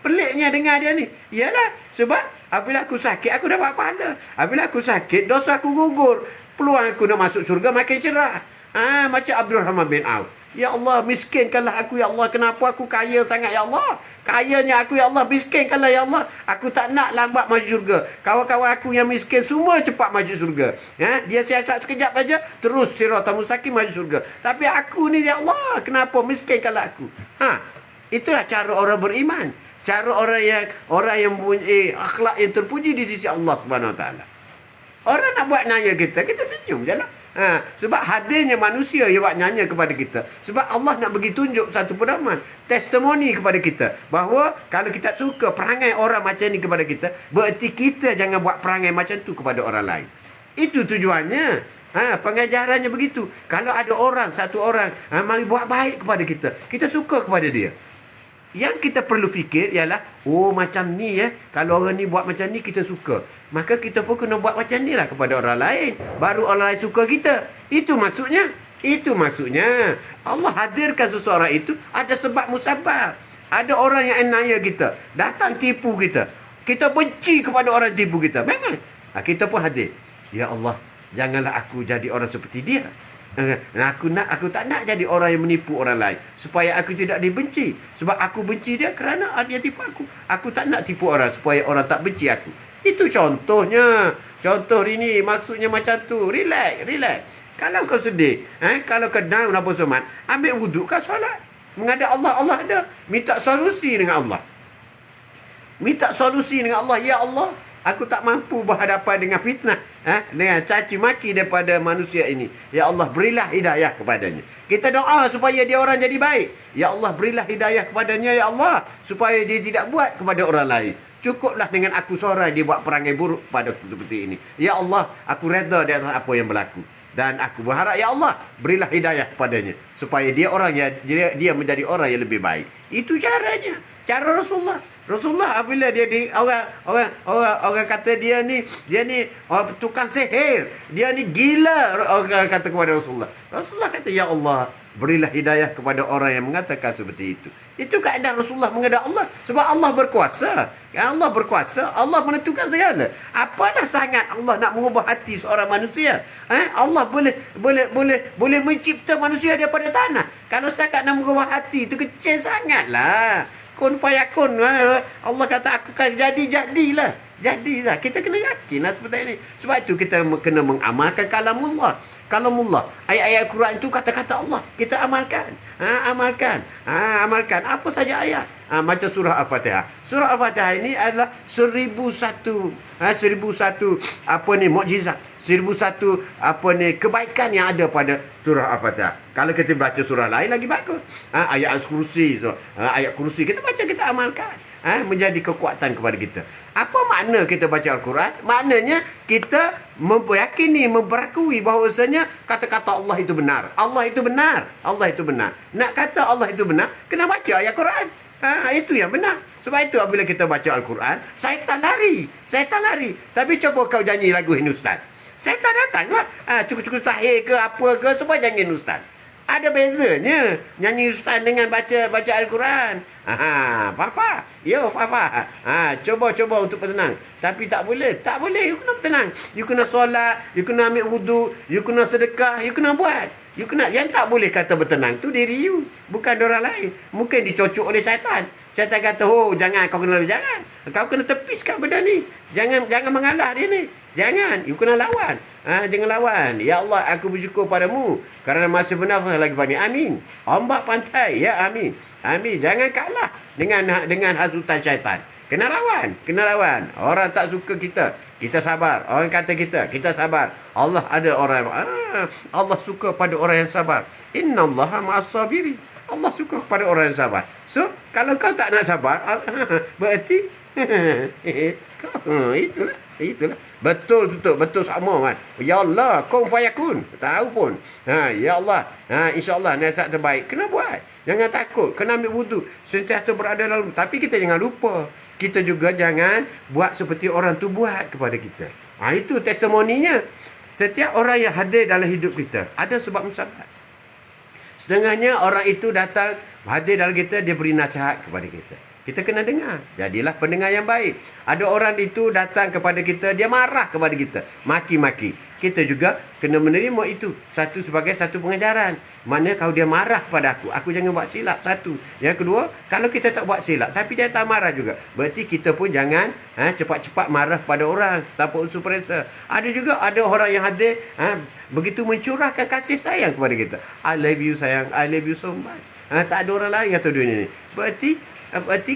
Peliknya dengar dia ni. Yalah, sebab apabila aku sakit, aku dapat pahala. Apabila aku sakit, dosa aku gugur. Peluang aku nak masuk syurga makin cerah. Macam Abdul Rahman bin Auf. Ya Allah, miskinkanlah aku, ya Allah. Kenapa aku kaya sangat, ya Allah? Kayanya aku, ya Allah. Miskinkanlah, ya Allah. Aku tak nak lambat masuk syurga. Kawan-kawan aku yang miskin semua cepat masuk syurga. Dia siasat sekejap saja, terus siratal mustaqim masuk syurga. Tapi aku ni, ya Allah, kenapa miskinkanlah aku? Itulah cara orang beriman. Cara orang yang mempunyai akhlak yang terpuji di sisi Allah Subhanahu Wa Taala. Orang nak buat nanya kita senyum je lah. Sebab hadirnya manusia yang buat nanya kepada kita. Sebab Allah nak bagi tunjuk satu pedoman, testimoni kepada kita, bahawa kalau kita suka perangai orang macam ni kepada kita, bererti kita jangan buat perangai macam tu kepada orang lain. Itu tujuannya. Pengajarannya begitu. Kalau ada satu orang mari buat baik kepada kita, kita suka kepada dia. Yang kita perlu fikir ialah, macam ni ya. Kalau orang ni buat macam ni, kita suka. Maka kita pun kena buat macam ni lah kepada orang lain. Baru orang lain suka kita. Itu maksudnya. Allah hadirkan seseorang itu ada sebab musabab. Ada orang yang enaya kita. Datang tipu kita. Kita benci kepada orang tipu kita. Memang. Kita pun hadir. Ya Allah, janganlah aku jadi orang seperti dia. Aku tak nak jadi orang yang menipu orang lain, supaya aku tidak dibenci. Sebab aku benci dia kerana dia tipu aku. Aku tak nak tipu orang supaya orang tak benci aku. Itu contohnya. Contoh ini maksudnya macam tu. Relax. Kalau kau sedih, kalau kau down apa semua, ambil wuduk kau solat. Menghadap Allah, Allah ada. Minta solusi dengan Allah. Ya Allah, aku tak mampu berhadapan dengan fitnah, dengan caci maki daripada manusia ini. Ya Allah, berilah hidayah kepadanya. Kita doa supaya dia orang jadi baik. Ya Allah, berilah hidayah kepadanya, ya Allah, supaya dia tidak buat kepada orang lain. Cukuplah dengan aku seorang dia buat perangai buruk pada aku seperti ini. Ya Allah, aku reda di atas apa yang berlaku. Dan aku berharap, ya Allah, berilah hidayah kepadanya, supaya dia menjadi orang yang lebih baik. Itu caranya. Cara Rasulullah apabila orang kata dia ni tukang sihir, dia ni gila, orang kata kepada Rasulullah kata, ya Allah, berilah hidayah kepada orang yang mengatakan seperti itu. Itu keadaan Rasulullah menghadap Allah. Sebab Allah berkuasa. Allah menentukan segala. Apalah sangat Allah nak mengubah hati seorang manusia. Allah boleh mencipta manusia daripada tanah. Kalau setakat nak mengubah hati, itu kecil sangatlah. Kun fayakun. Allah kata aku kan jadilah. Jadilah kita kena yakinlah seperti ini. Sebab itu kita kena mengamalkan kalamullah. Kalamullah. Ayat-ayat Quran itu kata-kata Allah. Kita amalkan. Amalkan. Apa saja ayat. Macam surah Al-Fatihah. Surah Al-Fatihah ini adalah 1001 mukjizat. 1001 kebaikan yang ada pada surah Al-Fatihah. Kalau kita baca surah lain lagi bagus. Ayat Kursi, ayat Kursi kita baca, kita amalkan. Menjadi kekuatan kepada kita. Apa makna kita baca Al-Quran? Maknanya kita meyakini, memperakui bahawasanya kata-kata Allah itu benar. Allah itu benar. Nak kata Allah itu benar, kena baca ayat Quran. Itu yang benar. Sebab itu apabila kita baca Al-Quran, syaitan lari. Tapi cuba kau nyanyi lagu Hindustan. Syaitan datanglah. Cukup-cukup tahir ke apa ke, semua nyanyi Hindustan. Ada bezanya nyanyi Hindustan dengan baca Al-Quran. Papa. Cuba untuk bertenang. Tapi tak boleh. You kena bertenang. You kena solat, you kena ambil wudu, you kena sedekah, you kena buat. Yang tak boleh kata bertenang tu diri you, bukan orang lain. Mungkin dicocok oleh syaitan. Syaitan kata, jangan, kau kena tepiskan benda ni. Jangan mengalah dia ni. Jangan, you kena lawan. Jangan lawan. Ya Allah, aku bersyukur padamu kerana masa benar lagi banyak. Amin. Ombak pantai, ya amin. Jangan kalah dengan hasutan syaitan. Kena lawan. Orang tak suka kita sabar. Orang kata kita sabar. Allah ada orang, Allah suka pada orang yang sabar. Innallaha ma'as sabirin. Allah suka kepada orang yang sabar. So, kalau kau tak nak sabar, berarti itulah. Betul sama kan. Ya Allah, kun fayakun. Tahu pun. Ya Allah. InsyaAllah nasihat terbaik. Kena buat. Jangan takut. Kena ambil wudu. Sentiasa berada dalam. Tapi kita jangan lupa. Kita juga jangan buat seperti orang tu buat kepada kita. Itu testimoninya. Setiap orang yang hadir dalam hidup kita ada sebab musabab. Setengahnya orang itu datang hadir dalam kita, dia beri nasihat kepada kita. Kita kena dengar. Jadilah pendengar yang baik. Ada orang itu datang kepada kita, dia marah kepada kita, maki-maki. Kita juga kena menerima itu sebagai satu pengajaran. Mana kalau dia marah kepada aku jangan buat silap. Satu. Yang kedua, kalau kita tak buat silap tapi dia tak marah juga, berarti kita pun jangan cepat-cepat marah pada orang tanpa unsur perasa. Ada orang yang hadir begitu mencurahkan kasih sayang kepada kita. I love you sayang, I love you so much. Tak ada orang lain kata dunia ni. Berarti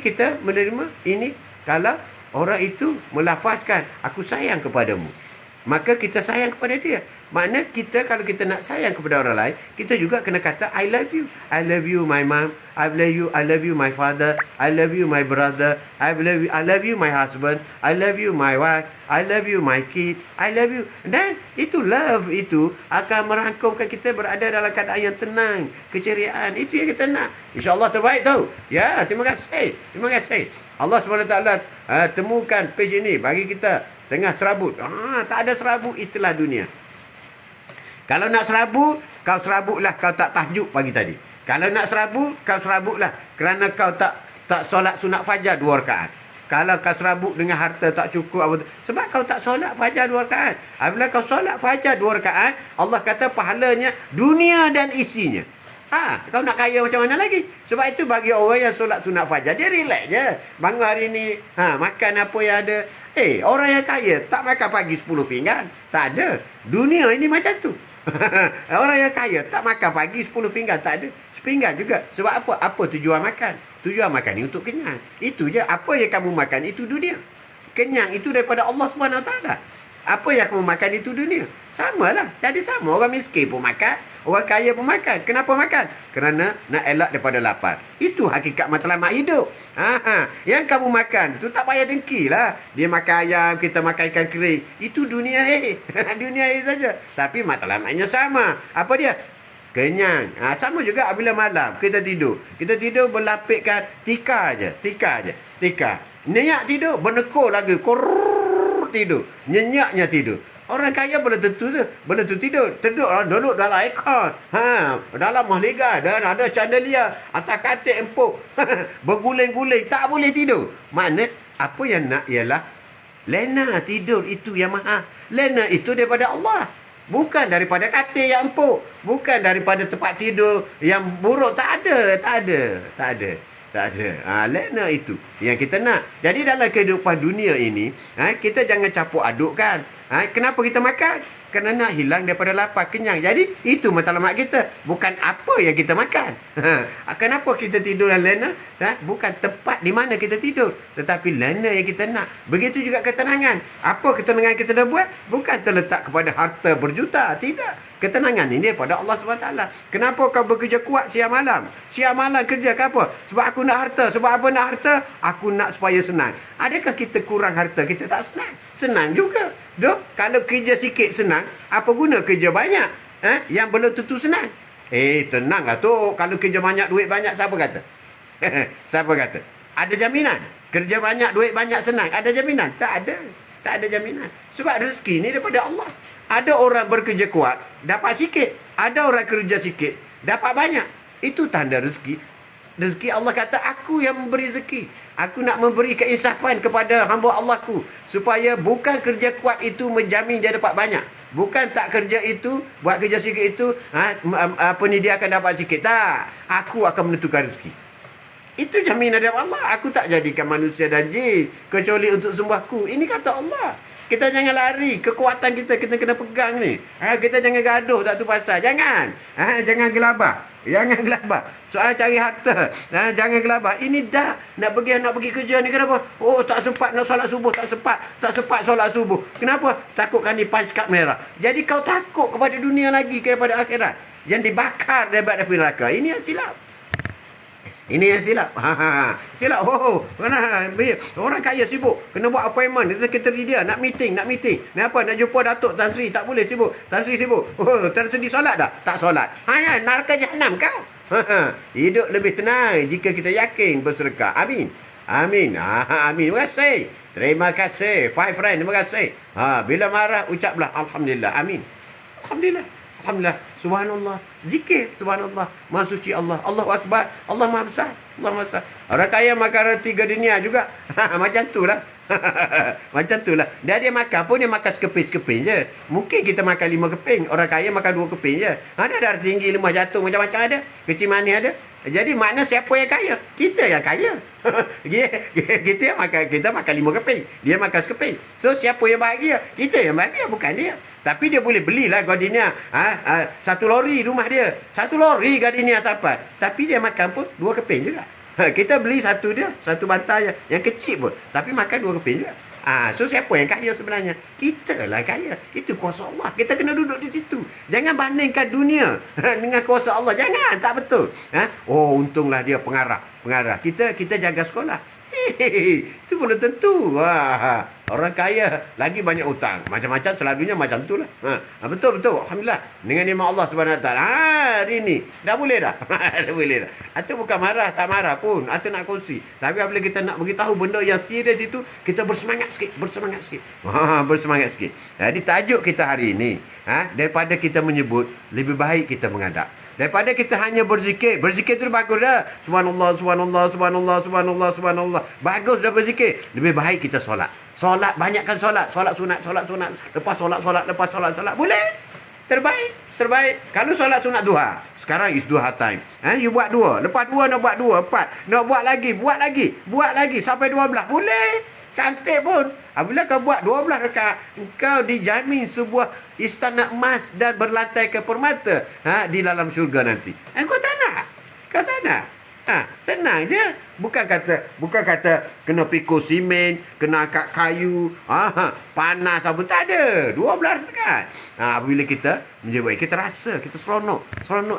kita menerima ini. Kalau orang itu melafazkan aku sayang kepadamu, maka kita sayang kepada dia. Makna kita, kalau kita nak sayang kepada orang lain, kita juga kena kata I love you. I love you my mom. I love you my father. I love you my brother. I love you my husband. I love you my wife. I love you my kid. I love you. Dan itu love itu akan merangkumkan kita berada dalam keadaan yang tenang, keceriaan. Itu yang kita nak. InsyaAllah terbaik tau. Ya, terima kasih. Allah SWT temukan page ini bagi kita tengah serabut. Tak ada serabut istilah dunia. Kalau nak serabut, kau serabutlah kau tak tahajud pagi tadi. Kalau nak serabut, kau serabutlah kerana kau tak solat sunat fajar 2 rakaat. Kalau kau serabut dengan harta tak cukup sebab kau tak solat fajar 2 rakaat. Apabila kau solat fajar 2 rakaat, Allah kata pahalanya dunia dan isinya. Kau nak kaya macam mana lagi? Sebab itu bagi orang yang solat sunat fajar, dia relax je. Bangun hari ni, makan apa yang ada. Orang yang kaya tak makan pagi 10 pinggan. Tak ada. Dunia ini macam tu. Orang yang kaya tak makan pagi 10 pinggan. Tak ada. Sepinggan juga. Sebab apa? Apa tujuan makan? Tujuan makan ni untuk kenyang. Itu je. Apa yang kamu makan itu dunia. Kenyang itu daripada Allah SWT. Apa yang kamu makan itu dunia. Samalah. Jadi sama. Orang miskin pun makan. Orang kaya pun makan. Kenapa makan? Kerana nak elak daripada lapar. Itu hakikat matlamat hidup. Yang kamu makan tu tak payah dengki lah. Dia makan ayam, kita makan ikan kering. Itu dunia dunia saja. Tapi matlamatnya sama. Apa dia? Kenyang. Sama juga apabila malam kita tidur. Kita tidur berlapikkan tika je. Nyenyak tidur, bernekor lagi. Tidur. Nyenyaknya tidur. Orang kaya boleh tentu tidur. Duduk dalam aircon. Dalam mahligai. Dan ada chandelier. Atas katil empuk. Berguling-guling. Tak boleh tidur. Makna apa yang nak ialah lena tidur itu yang mahal. Lena itu daripada Allah. Bukan daripada katil yang empuk. Bukan daripada tempat tidur yang buruk. Tak ada. Tak ada. Lena itu yang kita nak. Jadi dalam kehidupan dunia ini, kita jangan campur adukkan. Kenapa kita makan? Kerana nak hilang daripada lapar, kenyang. Jadi, itu matlamat kita. Bukan apa yang kita makan. Kenapa kita tidur dalam lena? Bukan tempat di mana kita tidur. Tetapi lena yang kita nak. Begitu juga ketenangan. Apa ketenangan kita dah buat? Bukan terletak kepada harta berjuta. Tidak. Ketenangan ini daripada Allah SWT. Kenapa kau bekerja kuat siang malam? Siang malam kerja ke apa? Sebab aku nak harta. Sebab apa nak harta? Aku nak supaya senang. Adakah kita kurang harta? Kita tak senang. Senang juga. Doh, kalau kerja sikit senang, apa guna kerja banyak? Yang belum tentu senang. Tenanglah tu. Kalau kerja banyak, duit banyak, siapa kata? Siapa kata? Ada jaminan? Kerja banyak, duit banyak, senang. Ada jaminan? Tak ada. Tak ada jaminan. Sebab rezeki ni daripada Allah. Ada orang bekerja kuat, dapat sikit. Ada orang kerja sikit, dapat banyak. Itu tanda rezeki. Rezeki Allah kata, aku yang memberi rezeki. Aku nak memberi keinsafan kepada hamba Allahku. Supaya bukan kerja kuat itu menjamin dia dapat banyak. Bukan tak kerja itu, buat kerja sikit itu, dia akan dapat sikit. Tak. Aku akan menentukan rezeki. Itu jaminan dari Allah. Aku tak jadikan manusia dan jin kecuali untuk sembahku. Ini kata Allah. Kita jangan lari. Kekuatan kita kena pegang ni. Kita jangan gaduh tak tu pasal. Jangan. Jangan gelabah. Jangan gelabah. Soal cari harta. Jangan gelabah. Ini dah nak pergi kerja ni. Kenapa? Oh, tak sempat nak solat subuh. Tak sempat solat subuh. Kenapa? Takut kan punch kad merah. Jadi kau takut kepada dunia lagi daripada akhirat. Yang dibakar daripada api neraka. Ini yang silap. Ini yang silap. Silap. Orang kaya sibuk. Kena buat appointment. Sekretari dia. Nak meeting. Nak apa? Nak jumpa Datuk Tan Sri. Tak boleh sibuk. Tan Sri sibuk. Tan Sri solat dah? Tak solat. Neraka jahanam kau. Hidup lebih tenang jika kita yakin bersedekah. Amin. Amin. Amin. Terima kasih. Five friend. Terima kasih. Bila marah, ucaplah Alhamdulillah. Amin. Alhamdulillah. Alhamdulillah. Subhanallah. Zikir. Subhanallah. Maha suci Allah. Allahu Akbar. Allah Maha besar. Allah Maha besar. Orang kaya makan roti ke dunia juga. Macam tu lah. Macam tu lah. Dia makan pun dia makan sekeping-sekeping je. Mungkin kita makan 5 keping. Orang kaya makan 2 keping je. Ada darah tinggi, lemah jatuh, macam-macam ada. Kecil manis ada. Jadi makna siapa yang kaya? Kita yang kaya. Kita makan 5 keping. Dia makan sekeping. So siapa yang bahagia? Kita yang bahagia, bukan dia. Tapi dia boleh belilah gardenia. 1 lori rumah dia. 1 lori gardenia sampai. Tapi dia makan pun 2 keping juga. Kita beli satu dia, 1 bantal yang kecil pun. Tapi makan 2 keping juga. So siapa yang kaya sebenarnya? Kita lah kaya. Itu kuasa Allah. Kita kena duduk di situ. Jangan bandingkan dunia dengan kuasa Allah. Jangan, tak betul. Oh, untunglah dia pengarah. Kita jaga sekolah. Itu belum tentu. Orang kaya lagi banyak hutang. Macam-macam selalunya macam tu lah. Betul. Alhamdulillah. Dengan nikmat Allah SWT. Hari ni. Dah boleh dah. Dah boleh dah. Atau bukan marah. Tak marah pun. Atau nak kongsi. Tapi apabila kita nak beritahu benda yang serius itu, kita bersemangat sikit. Bersemangat sikit. Jadi tajuk kita hari ini. Daripada kita menyebut, lebih baik kita menghadap. Daripada kita hanya berzikir. Berzikir tu bagus dah. Subhanallah. Bagus dah berzikir. Lebih baik kita solat. Solat, banyakkan solat. Solat sunat. Lepas solat. Boleh? Terbaik. Kalau solat sunat duha. Sekarang is duha time. You buat 2. Lepas 2 nak buat 2. 4. Nak buat lagi. Buat lagi. Sampai 12. Boleh? Cantik pun. Apabila kau buat 12 rakaat, kau dijamin sebuah istana emas dan berlantai ke permata di dalam syurga nanti. Kau tak nak? Senang je. Bukan kata kena pikul simen, kena angkat kayu, panas apa, tak ada. 12 rakaat. Apabila kita menyebut, kita rasa, kita seronok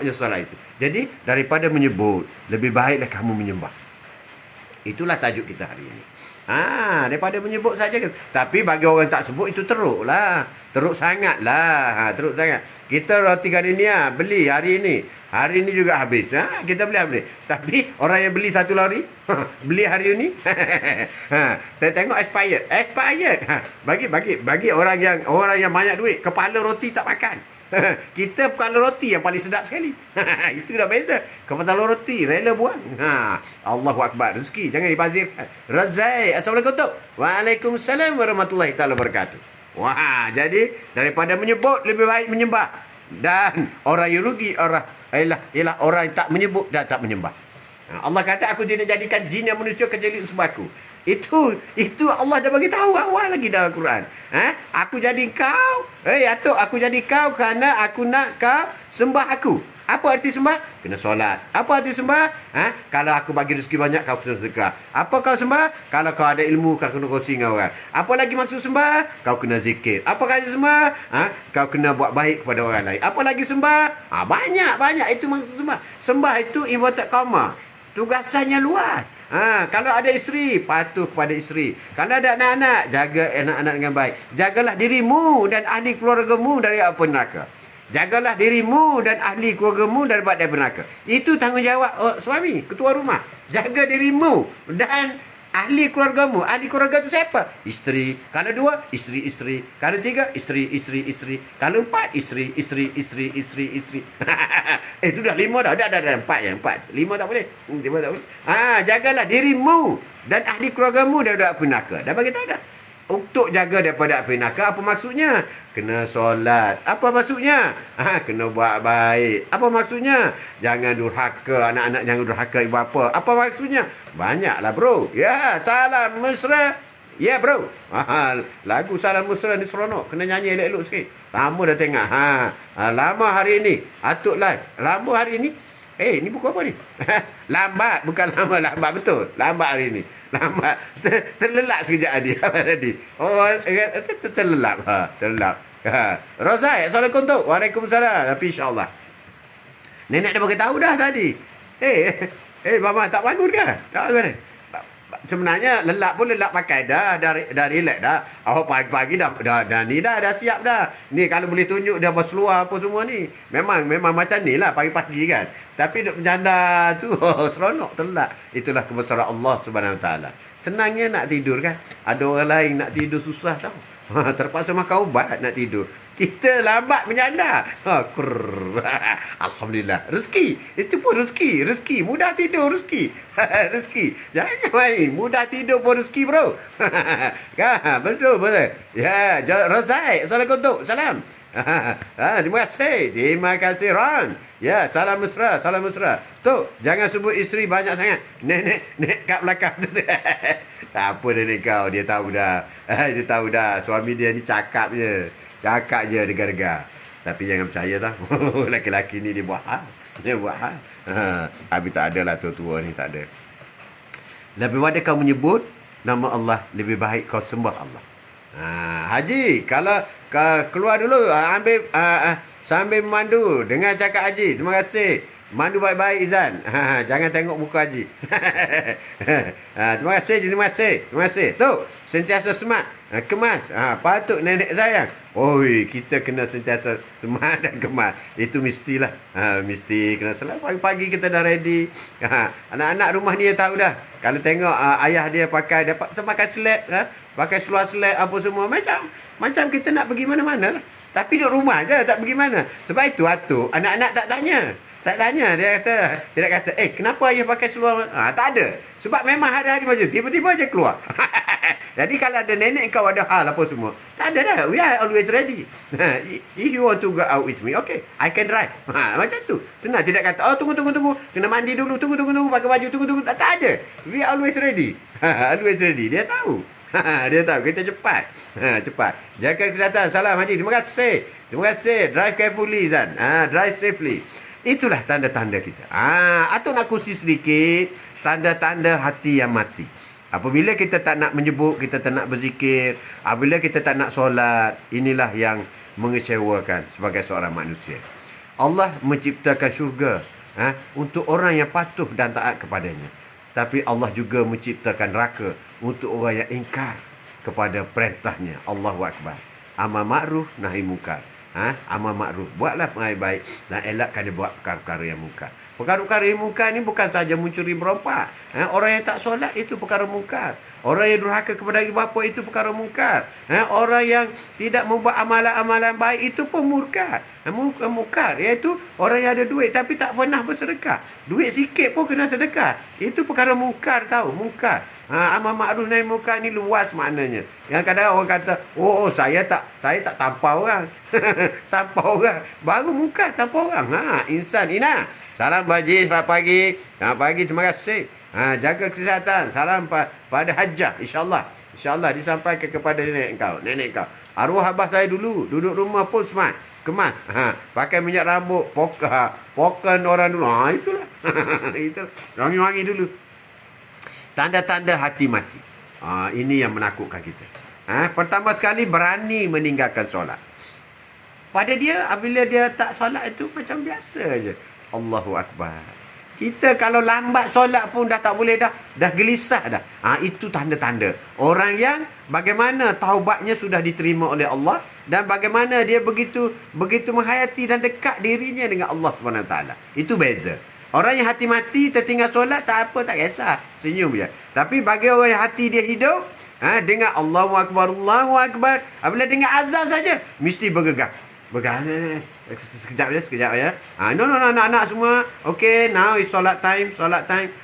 je solat itu. Jadi daripada menyebut, lebih baiklah kamu menyembah. Itulah tajuk kita hari ini. Daripada menyebut saja. Tapi bagi orang tak sebut, itu teruk lah. Teruk sangat lah. Kita roti gardenia beli hari ini. Hari ini juga habis. Kita beli habis. Tapi orang yang beli 1 lori, beli hari ini. Tengok expired. Bagi orang yang banyak duit, kepala roti tak makan. Kita kepala roti yang paling sedap sekali. Itu dah beza. Kepala roti rela buang. Allahu Akbar. Rezeki jangan dibazirkan. Razai. Assalamualaikum tu. Waalaikumsalam warahmatullahi taala wabarakatuh. Jadi daripada menyebut, lebih baik menyembah. Dan orang yang rugi ialah orang yang tak menyebut dan tak menyembah. Allah kata aku tidak jadikan jin dan manusia kecuali untuk sembah aku. Itu Allah dah bagi tahu awal lagi dalam Quran. Aku jadi kau, atuk aku jadi kau kerana aku nak kau sembah aku. Apa arti sembah? Kena solat. Apa arti sembah? Kalau aku bagi rezeki banyak, kau kena sedekah. Apa kau sembah? Kalau kau ada ilmu, kau kena kongsi dengan orang. Apa lagi maksud sembah? Kau kena zikir. Apa kata sembah? Kau kena buat baik kepada orang lain. Apa lagi sembah? Banyak. Itu maksud sembah. Sembah itu inverted comma. Tugasannya luas. Kalau ada isteri, patuh kepada isteri. Kalau ada anak-anak, jaga anak-anak dengan baik. Jagalah dirimu dan ahli keluargamu dari api neraka. Jagalah dirimu dan ahli keluargamu daripada api neraka. Itu tanggungjawab suami, ketua rumah. Jaga dirimu dan ahli keluargamu. Ahli keluarga tu siapa? Isteri. Kalau dua, isteri. Kalau tiga, isteri. Kalau empat, isteri. Itu dah lima dah. Dah empat je. Empat. Lima tak boleh. Lima tak boleh. Jagalah dirimu dan ahli keluargamu daripada api neraka. Dah bagi tahu dah. Untuk jaga daripada api neraka, apa maksudnya? Kena solat. Apa maksudnya? Kena buat baik. Apa maksudnya? Jangan durhaka. Anak-anak jangan durhaka ibu bapa. Apa maksudnya? Banyaklah bro. Ya, salam mesra. Ya bro. Lagu salam mesra ni seronok. Kena nyanyi elok-elok sikit. Lama dah tengok. Lama hari ni. Atuk live. Lama hari ni. Ni buku apa ni? Lambat. Bukan lambat betul. Lambat hari ni. Lambat. Terlelap sekejap tadi. Terlelap. Terlelap. Rozai, Assalamualaikum tu. Waalaikumsalam. Tapi insyaAllah. Nenek dah bagi tahu dah tadi. Mama tak bangun ke? Tak bangun. Sebenarnya lelap pun lelap pakai dah relax dah. Pagi-pagi dah siap dah. Ni kalau boleh tunjuk dah berseluar apa semua ni. Memang macam ni lah pagi-pagi kan. Tapi duk berjanda tu seronok terlelap. Itulah kebesaran Allah Subhanahu Wa Taala. Senangnya nak tidur kan. Ada orang lain nak tidur susah tau. Terpaksa makan ubat nak tidur. Kita lambat menjanda. Alhamdulillah. Rezeki. Itu pun rezeki. Mudah tidur rezeki. Rezeki. Jangan main. Mudah tidur pun rezeki bro. Betul. Ya, Rozai. Assalamualaikum. Salam. Terima kasih Ron. Ya, salam mesra. Tok, jangan sebut isteri banyak sangat. Nenek kat belakang tu. Tak apa nenek kau, dia tahu dah. Suami dia ni cakap je dengar. Tapi jangan percaya tau. Laki-laki ni dia buat hal. Habis tak ada lah tua-tua ni, tak ada. Lebih pada kau menyebut nama Allah, lebih baik kau sembah Allah. Haji, kalau keluar dulu, sambil memandu dengan cakap Haji, terima kasih. Mandu baik-baik Izan. Jangan tengok muka Haji. Terima kasih. Tu, sentiasa semat, kemas. Patut nenek sayang. Kita kena sentiasa semat dan kemas. Itu mestilah. Mesti kena selalu pagi-pagi kita dah ready. Anak-anak rumah ni dia tahu dah. Kalau tengok ayah dia pakai slap, pakai seluar slap apa semua, macam kita nak pergi mana-mana lah. Tapi duduk rumah je tak pergi mana. Sebab itu anak-anak tak tanya. Dia kata, kenapa ayah pakai seluar? Tak ada. Sebab memang hari-hari macam tiba-tiba je keluar. Jadi kalau ada nenek kau ada hal apa semua, tak ada dah. We are always ready. If you want to go out with me, okay, I can drive. Macam tu. Senang. Tidak kata, tunggu. Kena mandi dulu. Tunggu. Pakai baju, tunggu. Tak ada. We are always ready. Always ready. Dia tahu. Kita cepat. Jaga kesihatan. Salam Haji. Terima kasih. Drive carefully Zan. Drive safely. Itulah tanda-tanda kita. Atau nak kongsi sedikit tanda-tanda hati yang mati. Apabila kita tak nak menyebut, kita tak nak berzikir, apabila kita tak nak solat, inilah yang mengecewakan sebagai seorang manusia. Allah menciptakan syurga untuk orang yang patuh dan taat kepadanya. Tapi Allah juga menciptakan neraka untuk orang yang ingkar kepada perintahnya. Allahu Akbar. Amar ma'ruf nahi munkar. Amal makruf, buatlah perkara baik dan elakkan dia buat perkara yang mungkar. Perkara-perkara yang mungkar ni bukan saja mencuri berompak. Orang yang tak solat itu perkara mungkar. Orang yang durhaka kepada ibu bapa itu perkara mungkar. Orang yang tidak membuat amalan-amalan baik itu pun mungkar. Mungkar iaitu orang yang ada duit tapi tak pernah bersedekah. Duit sikit pun kena sedekah. Itu perkara mungkar tau, mungkar. Amar ma'ruf nahi munkar ni luas maknanya. Yang kadang orang kata, oh saya tak tampar orang. Tampar orang. Baru munkar tampar orang. Insan Ina. Salam Baji, selamat pagi. Selamat pagi, terima kasih. Jaga kesihatan. Salam pada Hajjah, insyaAllah. InsyaAllah disampaikan kepada nenek kau. Arwah abah saya dulu, duduk rumah pun smart. Kemas. Pakai minyak rambut, poken orang dulu. Itulah. Itulah. Wangi-wangi dulu. Tanda-tanda hati mati. Ini yang menakutkan kita. Pertama sekali, berani meninggalkan solat. Pada dia, apabila dia tak solat itu macam biasa je. Allahu Akbar. Kita kalau lambat solat pun dah tak boleh dah. Dah gelisah dah. Itu tanda-tanda. Orang yang bagaimana taubatnya sudah diterima oleh Allah. Dan bagaimana dia begitu menghayati dan dekat dirinya dengan Allah SWT. Itu beza. Orang yang hati mati tertinggal solat tak apa, tak kisah. Senyum je. Tapi bagi orang yang hati dia hidup. Dengar Allahu Akbar, Allahu Akbar. Apabila dengar azan saja. Mesti bergegas. Sekejap ya. No, anak-anak semua. Okay, now is solat time.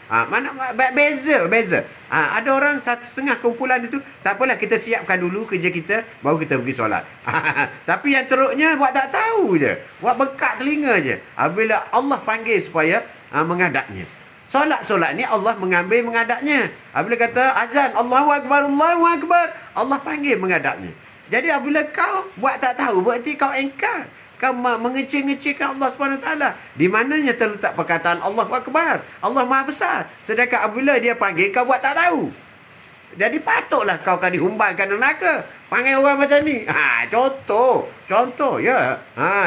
Mana beza. Ada orang 1/2 kumpulan itu, tak apalah, kita siapkan dulu kerja kita, baru kita pergi solat. Tapi yang teruknya, buat tak tahu je. Buat bekat telinga je. Apabila Allah panggil supaya menghadapnya. Solat ni Allah mengambil menghadapnya. Apabila kata azan, Allahu Akbar, Allahu Akbar, Allah panggil menghadapnya. Jadi apabila kau buat tak tahu, berarti kau engkar. Kau mengecil-ngecilkan Allah SWT. Di mananya terletak perkataan Allahu Akbar. Allah Maha Besar. Sedangkan apabila dia panggil, kau buat tak tahu. Jadi patutlah kau akan dihumbankan neraka. Panggil orang macam ni. Contoh. Ya.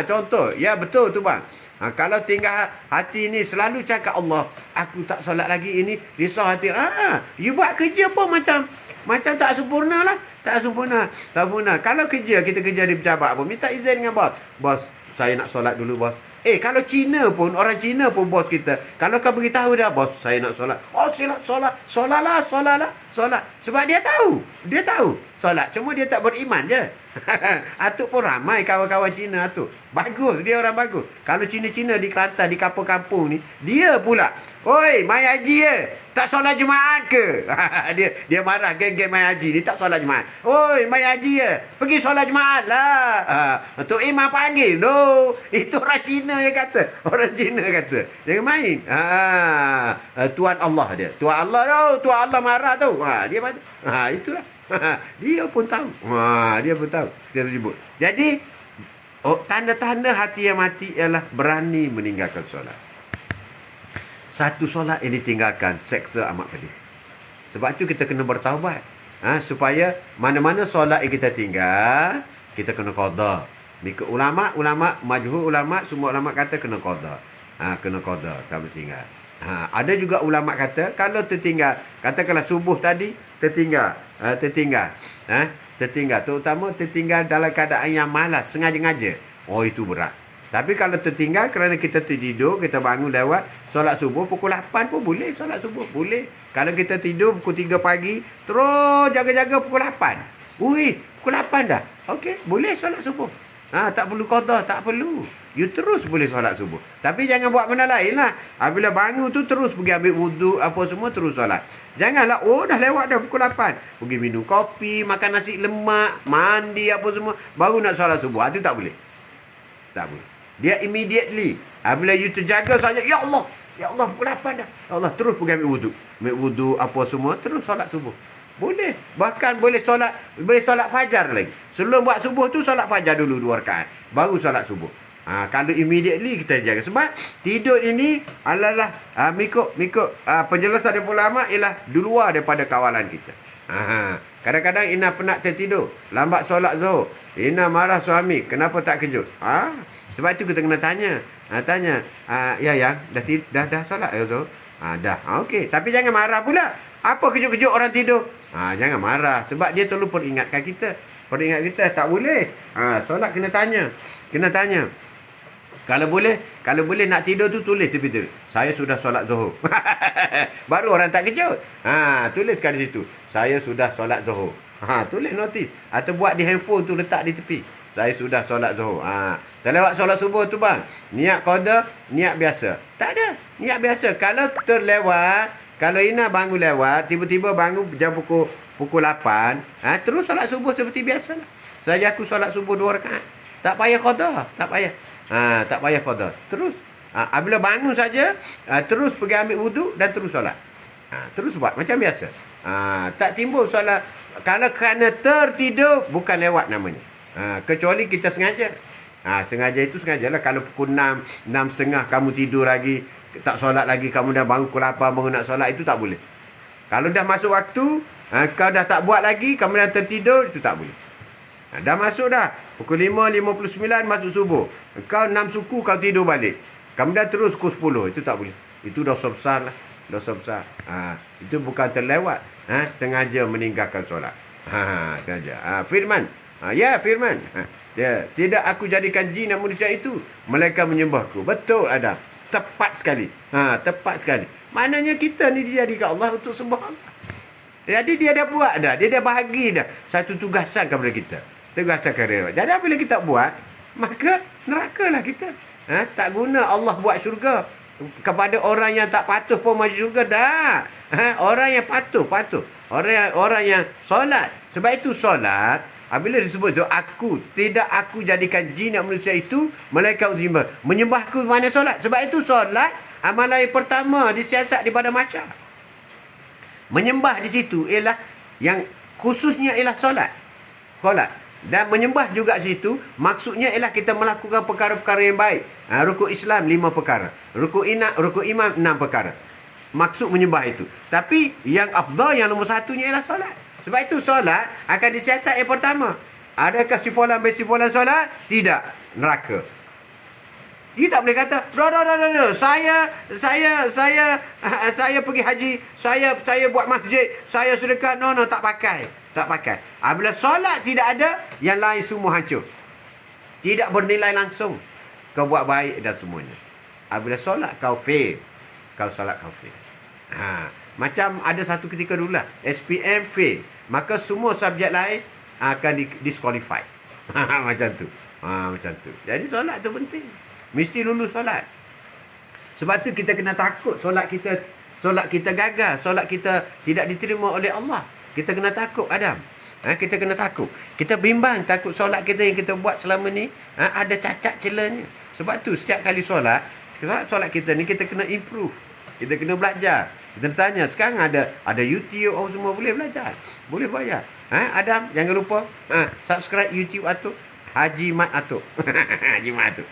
Contoh. Ya, betul tu bang. Kalau tinggal hati ni selalu cakap Allah, aku tak solat lagi ini, risau hati. You buat kerja pun macam tak sempurna lah. Tak sempurna. Kalau kita kerja di pejabat pun, minta izin dengan bos. Bos, saya nak solat dulu bos. Kalau Cina pun, orang Cina pun bos kita. Kalau kau beritahu dia, bos, saya nak solat. Oh, solat. Solatlah. Sebab dia tahu. Solat. Cuma dia tak beriman je. Atuk pun ramai kawan-kawan Cina tu. Bagus, dia orang bagus. Kalau Cina-Cina di Kelantan, di kampung-kampung ni, dia pula, oi, mai haji ya? Tak solat Jumaat ke? dia marah geng-geng mai haji ni tak solat Jumaat. Oi, mai haji ya? Pergi solat Jumaat lah. Tok Imam panggil. No, itu orang Cina yang kata. Jangan main. Tuan Allah dia. Tuan Allah marah tu. Dia macam. Itulah. Dia pun tahu. Kita sebut. Jadi, tanda-tanda hati yang mati ialah berani meninggalkan solat. Satu solat yang ditinggalkan, seksa amat pedih. Sebab tu kita kena bertaubat. Supaya mana-mana solat yang kita tinggal, kita kena qada. Mika ulama, majhul ulama, semua ulama kata kena qada. Kena qada kalau tinggal. Ada juga ulama kata, kalau tertinggal, katakanlah subuh tadi, tertinggal. Terutama tertinggal dalam keadaan yang malas, sengaja-ngaja. Itu berat. Tapi kalau tertinggal kerana kita tidur, kita bangun lewat solat subuh pukul 8 pun boleh solat subuh. Boleh. Kalau kita tidur pukul 3 pagi, terus jaga-jaga pukul 8. Pukul 8 dah. Okey, boleh solat subuh. Tak perlu qada, tak perlu. You terus boleh solat subuh. Tapi jangan buat benda lain lah. Bila bangun tu terus pergi ambil wuduk, apa semua terus solat. Janganlah, dah lewat dah pukul 8. Pergi minum kopi, makan nasi lemak, mandi apa semua, baru nak solat subuh. Itu tak boleh. Tak boleh. Dia immediately. Bila you terjaga saja, Ya Allah pukul 8 dah. Ya Allah, terus pergi ambil wuduk. Ambil wuduk apa semua, terus solat subuh. Boleh. Bahkan boleh solat fajar lagi. Sebelum buat subuh tu, solat fajar dulu 2 rakaat. Baru solat subuh. Kalau immediately kita jaga. Sebab tidur ini adalah mengikut penjelasan dari ulama ialah di luar daripada kawalan kita. Kadang-kadang Ina penat tertidur, lambat solat Zuhur. Ina marah suami, kenapa tak kejut? Sebab itu kita kena tanya. Yang dah solat Zuhur? Dah. Okey, tapi jangan marah pula. Apa kejut-kejut orang tidur? Jangan marah. Sebab dia perlu peringatkan kita. Tak boleh. Solat kena tanya. Kalau boleh nak tidur tu tulis tepi tu. Saya sudah solat Zuhur. Baru orang tak kejut. Tuliskan di situ. Saya sudah solat Zuhur. Tulis notis. Atau buat di handphone tu, letak di tepi. Saya sudah solat Zuhur. Lewat solat subuh tu bang, niat qada, niat biasa. Tak ada. Niat biasa. Kalau terlewat, Kalau Ina bangun lewat, tiba-tiba bangun jam pukul 8, terus solat subuh seperti biasa lah. Saja aku solat subuh 2 rakaat. Tak payah qada, tak payah. Tak payah qada. Terus bila bangun saja, terus pergi ambil wuduk dan terus solat. Terus buat macam biasa. Tak timbul solat. Kalau kerana tertidur, bukan lewat namanya. Kecuali kita sengaja. Sengaja itu sengajalah. Kalau pukul 6, 6.30 kamu tidur lagi, tak solat lagi, kamu dah bangun pukul 8 bangun nak solat, itu tak boleh. Kalau dah masuk waktu, kau dah tak buat lagi, kamu dah tertidur, itu tak boleh. Dah masuk dah. Pukul 5.59 masuk subuh. Kau 6 suku, kau tidur balik. Kamu dah terus pukul 10, itu tak boleh. Itu dosa besar lah. Dosa besar. Itu bukan terlewat. Sengaja meninggalkan solat. Sengaja. Firman. Ya, firman. Ya, tidak aku jadikan jin dan manusia itu mereka menyembahku. Betul, Adam. Tepat sekali. Tepat sekali. Maknanya kita ni dijadikan Allah untuk sembah Allah. Jadi dia dah buat dah. Dia dah bahagi dah satu tugasan kepada kita. Tugasan kepada. Jadi bila kita buat, maka nerakalah kita. Tak guna Allah buat syurga kepada orang yang tak patuh pun masuk syurga dah. Orang yang patuh. Orang yang solat. Sebab itu solat, bila disebut tu, tidak aku jadikan jin dan manusia itu malaikat untuk menyembahku mana solat. Sebab itu solat amalan yang pertama disiasat daripada masyarakat. Menyembah di situ ialah yang khususnya ialah solat. Dan menyembah juga situ maksudnya ialah kita melakukan perkara-perkara yang baik. Rukuk Islam 5 perkara. Rukuk imam 6 perkara. Maksud menyembah itu. Tapi yang afdal, yang nombor satunya ialah solat. Sebab itu solat akan disiasat yang pertama. Adakah simpulan solat? Tidak. Neraka. Dia tak boleh kata, saya pergi haji, saya buat masjid, saya sedekah. No, tak pakai. Bila solat tidak ada, yang lain semua hancur. Tidak bernilai langsung. Kau buat baik dan semuanya. Bila solat kau fail. Macam ada satu ketika dulu lah, SPM fail, maka semua subjek lain akan disqualified. Macam tu. Jadi solat tu penting. Mesti lulus solat. Sebab tu kita kena takut solat kita gagal, solat kita tidak diterima oleh Allah. Kita kena takut, Adam. Kita kena takut. Kita bimbang takut solat kita yang kita buat selama ni ada cacat celanya. Sebab tu setiap kali solat kita ni kita kena improve. Kita kena belajar. Kita tanya, sekarang ada YouTube, semua boleh belajar. Boleh bayar. Adam, jangan lupa subscribe YouTube Atuk. Haji Mat Atuk. Haji Mat Atuk.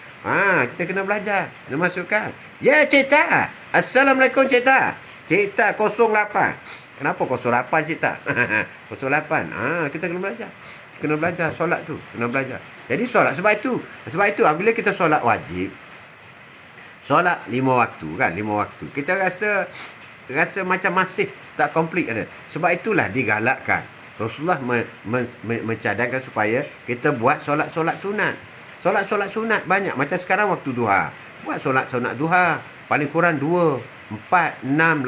Kita kena belajar. Kena masukkan. Ya, Cita. Assalamualaikum, Cita. Cita 08. Kenapa 08, Cita? 08. Kita kena belajar. Kena belajar solat tu. Kena belajar. Jadi solat sebab itu bila kita solat wajib, solat 5 waktu kan, 5 waktu. Kita rasa macam masih tak komplit ada. Sebab itulah digalakkan. Rasulullah mencadangkan supaya kita buat solat-solat sunat. Solat-solat sunat banyak. Macam sekarang waktu duha. Buat solat-solat duha. Paling kurang 2, 4, 6,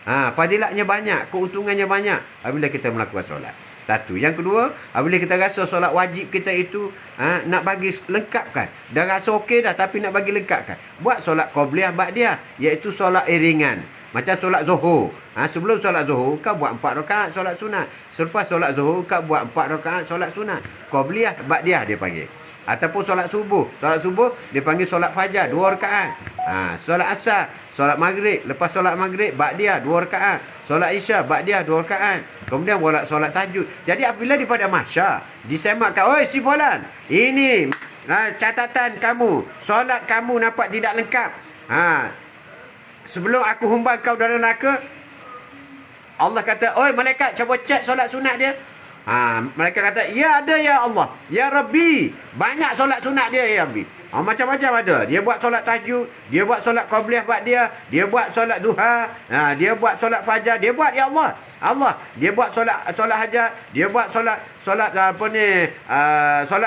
8. Fadilatnya banyak. Keuntungannya banyak. Apabila kita melakukan solat. Satu. Yang kedua, apabila kita rasa solat wajib kita itu nak bagi lengkapkan. Dah rasa okey dah tapi nak bagi lengkapkan. Buat solat qabliyah ba'diyah. Iaitu solat iringan. Macam solat zuhur. Sebelum solat zuhur, kau buat 4 rakaat solat sunat. Selepas solat zuhur, kau buat 4 rakaat solat sunat. Qabliyah ba'diyah dia panggil. Ataupun solat subuh. Solat subuh dia panggil solat fajar 2 rakaat. Solat asar, solat maghrib, lepas solat maghrib ba'diyah 2 rakaat. Solat isya ba'diyah 2 rakaat. Kemudian solat tahajud. Jadi apabila daripada mahsyar disemakkan, oi si fulan, ini catatan kamu, solat kamu nampak tidak lengkap. Sebelum aku humban kau dalam neraka, Allah kata, oi malaikat, cuba cek solat sunat dia. Mereka kata, ya ada ya Allah, ya Rabbi, banyak solat sunat dia ya Rabbi. Macam-macam ada. Dia buat solat tahajud, dia buat solat qabliyah ba'diyah, dia buat solat duha, dia buat solat fajar, dia buat ya Allah. Dia buat solat hajat, dia buat solat solat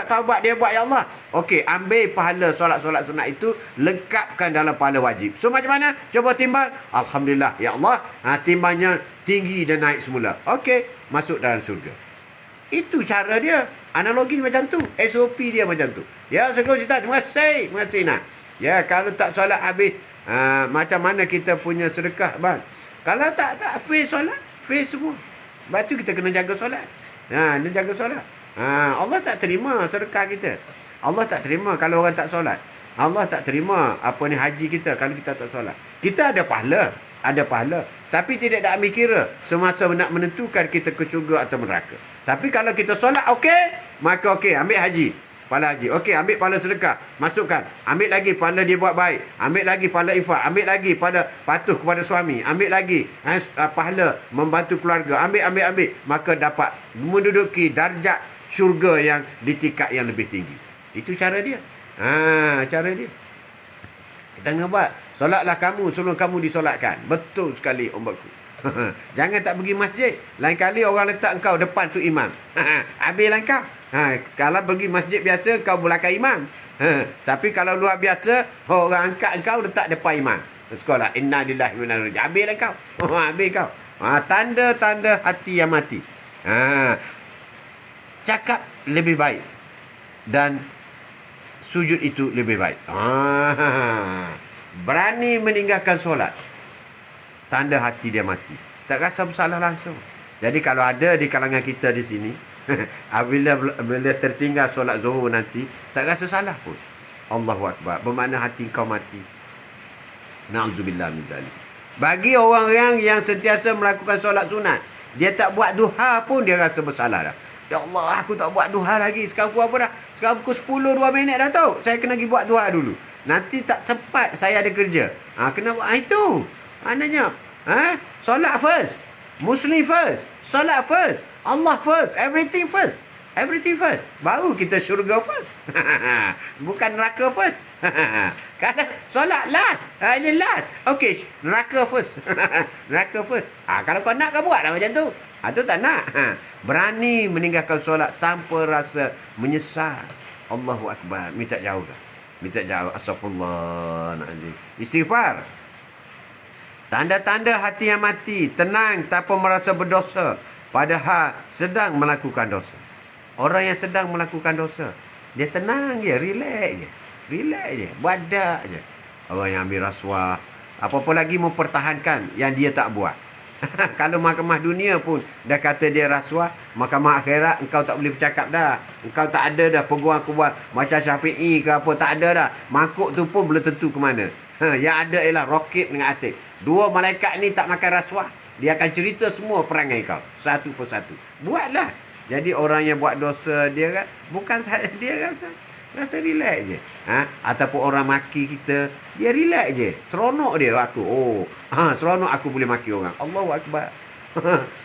taubat, dia buat ya Allah. Okey, ambil pahala solat-solat sunat itu, lengkapkan dalam pahala wajib. So macam mana? Cuba timbang. Alhamdulillah ya Allah, timbangnya tinggi dan naik semula. Okey, masuk dalam surga. Itu cara dia. Analogi macam tu. SOP dia macam tu. Ya, sebelum cerita. Terima kasih nak. Ya, kalau tak solat habis, macam mana kita punya sedekah, bang? Kalau tak fail solat, fail semua. Sebab tu kita kena jaga solat. Kena jaga solat. Allah tak terima sedekah kita. Allah tak terima kalau orang tak solat. Allah tak terima haji kita kalau kita tak solat. Kita ada pahala. Ada pahala. Tapi tidak ada ambil kira semasa nak menentukan kita ke syurga atau neraka. Tapi kalau kita solat okey, maka okey, ambil haji. Pahala haji. Okey, ambil pahala sedekah. Masukkan. Ambil lagi pahala dia buat baik. Ambil lagi pahala infak. Ambil lagi pahala patuh kepada suami. Ambil lagi pahala membantu keluarga. Ambil. Maka dapat menduduki darjat syurga yang di tingkat yang lebih tinggi. Itu cara dia. Cara dia. Kita kena buat. Solatlah kamu sebelum kamu disolatkan. Betul sekali ombakku. Jangan tak pergi masjid. Lain kali orang letak engkau depan tu imam. Habislah engkau. Kalau pergi masjid biasa kau belakang imam. Tapi kalau luar biasa orang angkat engkau letak depan imam. Sekolah inna lillahi wa inna ilaihi raji'un. Habislah engkau. Habis kau. Tanda-tanda hati yang mati. Cakap lebih baik dan sujud itu lebih baik. Berani meninggalkan solat, tanda hati dia mati. Tak rasa bersalah langsung. Jadi kalau ada di kalangan kita di sini bila tertinggal solat zuhur nanti, tak rasa salah pun. Allahu Akbar. Bermakna hati kau mati. Na'udzubillah min zalik. Bagi orang yang sentiasa melakukan solat sunat, dia tak buat duha pun dia rasa bersalah dah. Ya Allah, aku tak buat duha lagi. Sekarang pukul apa dah? Sekarang pukul 10, 2 minit dah tahu. Saya kena pergi buat duha dulu. Nanti tak sempat saya ada kerja. Kena buat itu. Maknanya, solat first. Muslim first. Solat first. Allah first. Everything first. Everything first. Baru kita syurga first. Bukan neraka first. Kalau solat last. Ini last. Okey, neraka first. Neraka first. Kalau kau nak kau buat lah macam tu. Itu tak nak. Berani meninggalkan solat tanpa rasa menyesal. Allahu Akbar. Minta jauh dah. Minta jauh. Astagfirullahaladzim. Istighfar. Tanda-tanda hati yang mati. Tenang tanpa merasa berdosa. Padahal sedang melakukan dosa. Orang yang sedang melakukan dosa, dia tenang je. Relax je. Relax je. Badak je. Orang yang ambil rasuah. Apa-apa lagi mempertahankan yang dia tak buat. Kalau mahkamah dunia pun dah kata dia rasuah, mahkamah akhirat engkau tak boleh bercakap dah. Engkau tak ada dah peguam-peguam macam Syafi'i ke apa, tak ada dah. Mangkuk tu pun belum tentu ke mana. Yang ada ialah Raqib dengan Atid. Dua malaikat ni tak makan rasuah. Dia akan cerita semua perangai kau satu persatu. Buatlah. Jadi orang yang buat dosa dia kan bukan dia rasa relax je. Ataupun orang maki kita, dia relax je. Seronok dia aku. Seronok aku boleh maki orang. Allahu Akbar.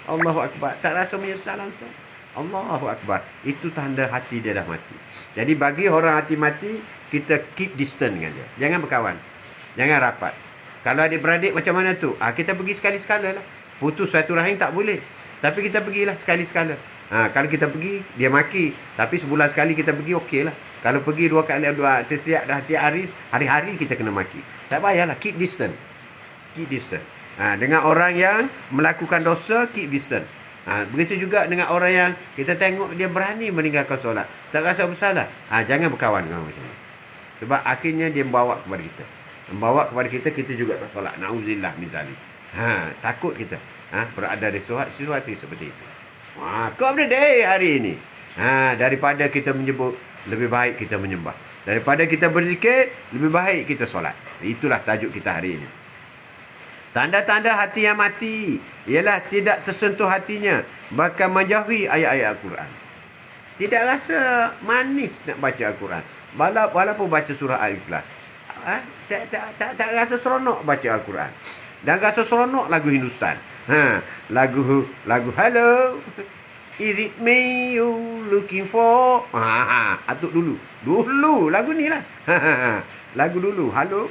Allahu Akbar. Tak rasa menyesal langsung. Allahu Akbar. Itu tanda hati dia dah mati. Jadi bagi orang hati mati, kita keep distance dengan dia. Jangan berkawan. Jangan rapat. Kalau adik-beradik macam mana tu? Kita pergi sekali-sekala lah. Putus satu rahim tak boleh. Tapi kita pergilah sekali-sekala. Kalau kita pergi, dia maki. Tapi sebulan sekali kita pergi, okey lah. Kalau pergi dua kali, setiap hari, hari-hari kita kena maki. Tak payahlah, keep distance. Keep distance. Dengan orang yang melakukan dosa, keep distance. Begitu juga dengan orang yang kita tengok dia berani meninggalkan solat. Tak rasa bersalah. Jangan berkawan dengan macam ni. Sebab akhirnya dia membawa kepada kita. Membawa kepada kita juga tak solat. Na'udzubillah min zalik. Takut kita. Berada di situasi seperti itu. Kau berdaya hari ini. Daripada kita menyebut, lebih baik kita menyembah. Daripada kita berzikir, lebih baik kita solat. Itulah tajuk kita hari ini. Tanda-tanda hati yang mati ialah tidak tersentuh hatinya, bahkan menjauhi ayat-ayat Al-Quran. Tidak rasa manis nak baca Al-Quran. Walaupun baca surah Al-Ikhlas. Tak rasa seronok baca Al-Quran. Dan rasa seronok lagu Hindustan. Lagu hello. Is it me you looking for? Atuk dulu lagu ni lah. Lagu dulu. Halo.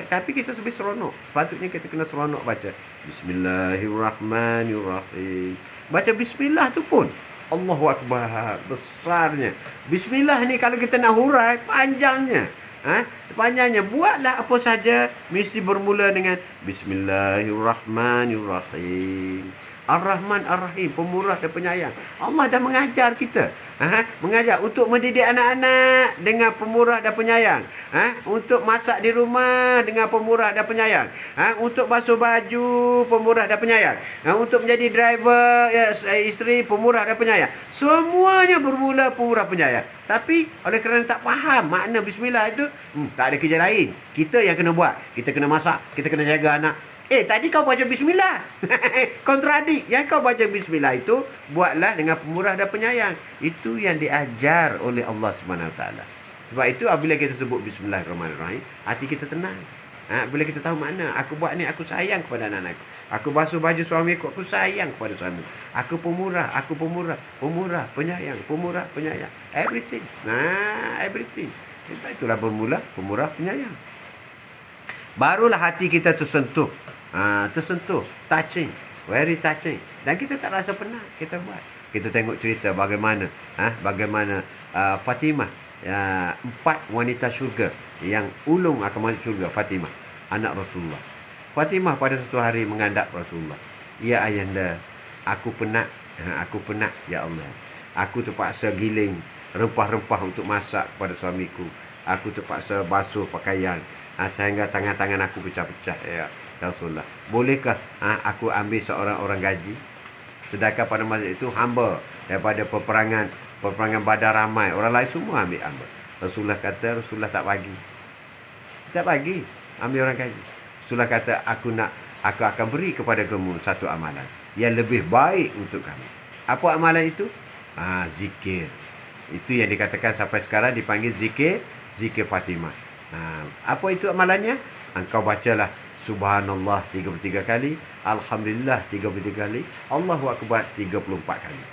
Tapi kita lebih seronok. Patutnya kita kena seronok baca Bismillahirrahmanirrahim. Baca Bismillah tu pun Allahu Akbar. Besarnya Bismillah ni kalau kita nak hurai, panjangnya. Panjangnya. Buatlah apa saja mesti bermula dengan Bismillahirrahmanirrahim. Ar-Rahman Ar-Rahim, pemurah dan penyayang. Allah dah mengajar kita. Mengajar untuk mendidik anak-anak dengan pemurah dan penyayang. Untuk masak di rumah dengan pemurah dan penyayang. Untuk basuh baju, pemurah dan penyayang. Untuk menjadi driver, isteri, pemurah dan penyayang. Semuanya bermula pemurah penyayang. Tapi oleh kerana tak faham makna bismillah itu, tak ada kerja lain. Kita yang kena buat. Kita kena masak, kita kena jaga anak. Tadi kau baca bismillah. Kontradik. Yang kau baca bismillah itu, buatlah dengan pemurah dan penyayang. Itu yang diajar oleh Allah SWT. Sebab itu apabila kita sebut bismillahirrahmanirrahim, hati kita tenang. Bila kita tahu makna, aku buat ni, aku sayang kepada anak-anakku. Aku basuh baju suami aku sayang kepada suami. Aku pemurah, pemurah, penyayang, pemurah, penyayang. Everything. Everything. Itulah bermula pemurah, penyayang. Barulah hati kita tersentuh. Tersentuh, touching, very touching. Dan kita tak rasa penat kita buat. Kita tengok cerita bagaimana Fatimah, 4 wanita syurga yang ulung akan masuk syurga. Fatimah, anak Rasulullah. Fatimah pada satu hari mengandap Rasulullah. Ya ayahanda, aku penat, ya Allah. Aku terpaksa giling rempah-rempah untuk masak kepada suamiku. Aku terpaksa basuh pakaian sehingga tangan-tangan aku pecah-pecah, ya Rasulullah. Bolehkah aku ambil seorang orang gaji? Sedangkan pada masa itu hamba daripada peperangan Badar ramai. Orang lain semua ambil hamba. Rasulullah kata, Rasulullah tak bagi. Tak bagi ambil orang gaji. Rasulullah kata, aku akan beri kepada kamu satu amalan yang lebih baik untuk kamu. Apa amalan itu? Zikir. Itu yang dikatakan sampai sekarang dipanggil zikir Fatimah. Apa itu amalannya? Engkau bacalah Subhanallah 33 kali, Alhamdulillah 33 kali, Allahu Akbar 34 kali.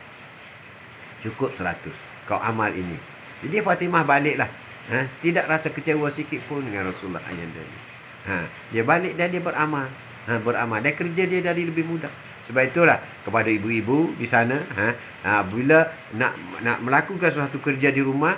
Cukup 100. Kau amal ini. Jadi Fatimah baliklah. Tidak rasa kecewa sikit pun dengan Rasulullah ayahanda ini. Dia balik dan dia beramal. Beramal. Dan kerja dia dari lebih mudah. Sebab itulah kepada ibu-ibu di sana, bila nak melakukan suatu kerja di rumah,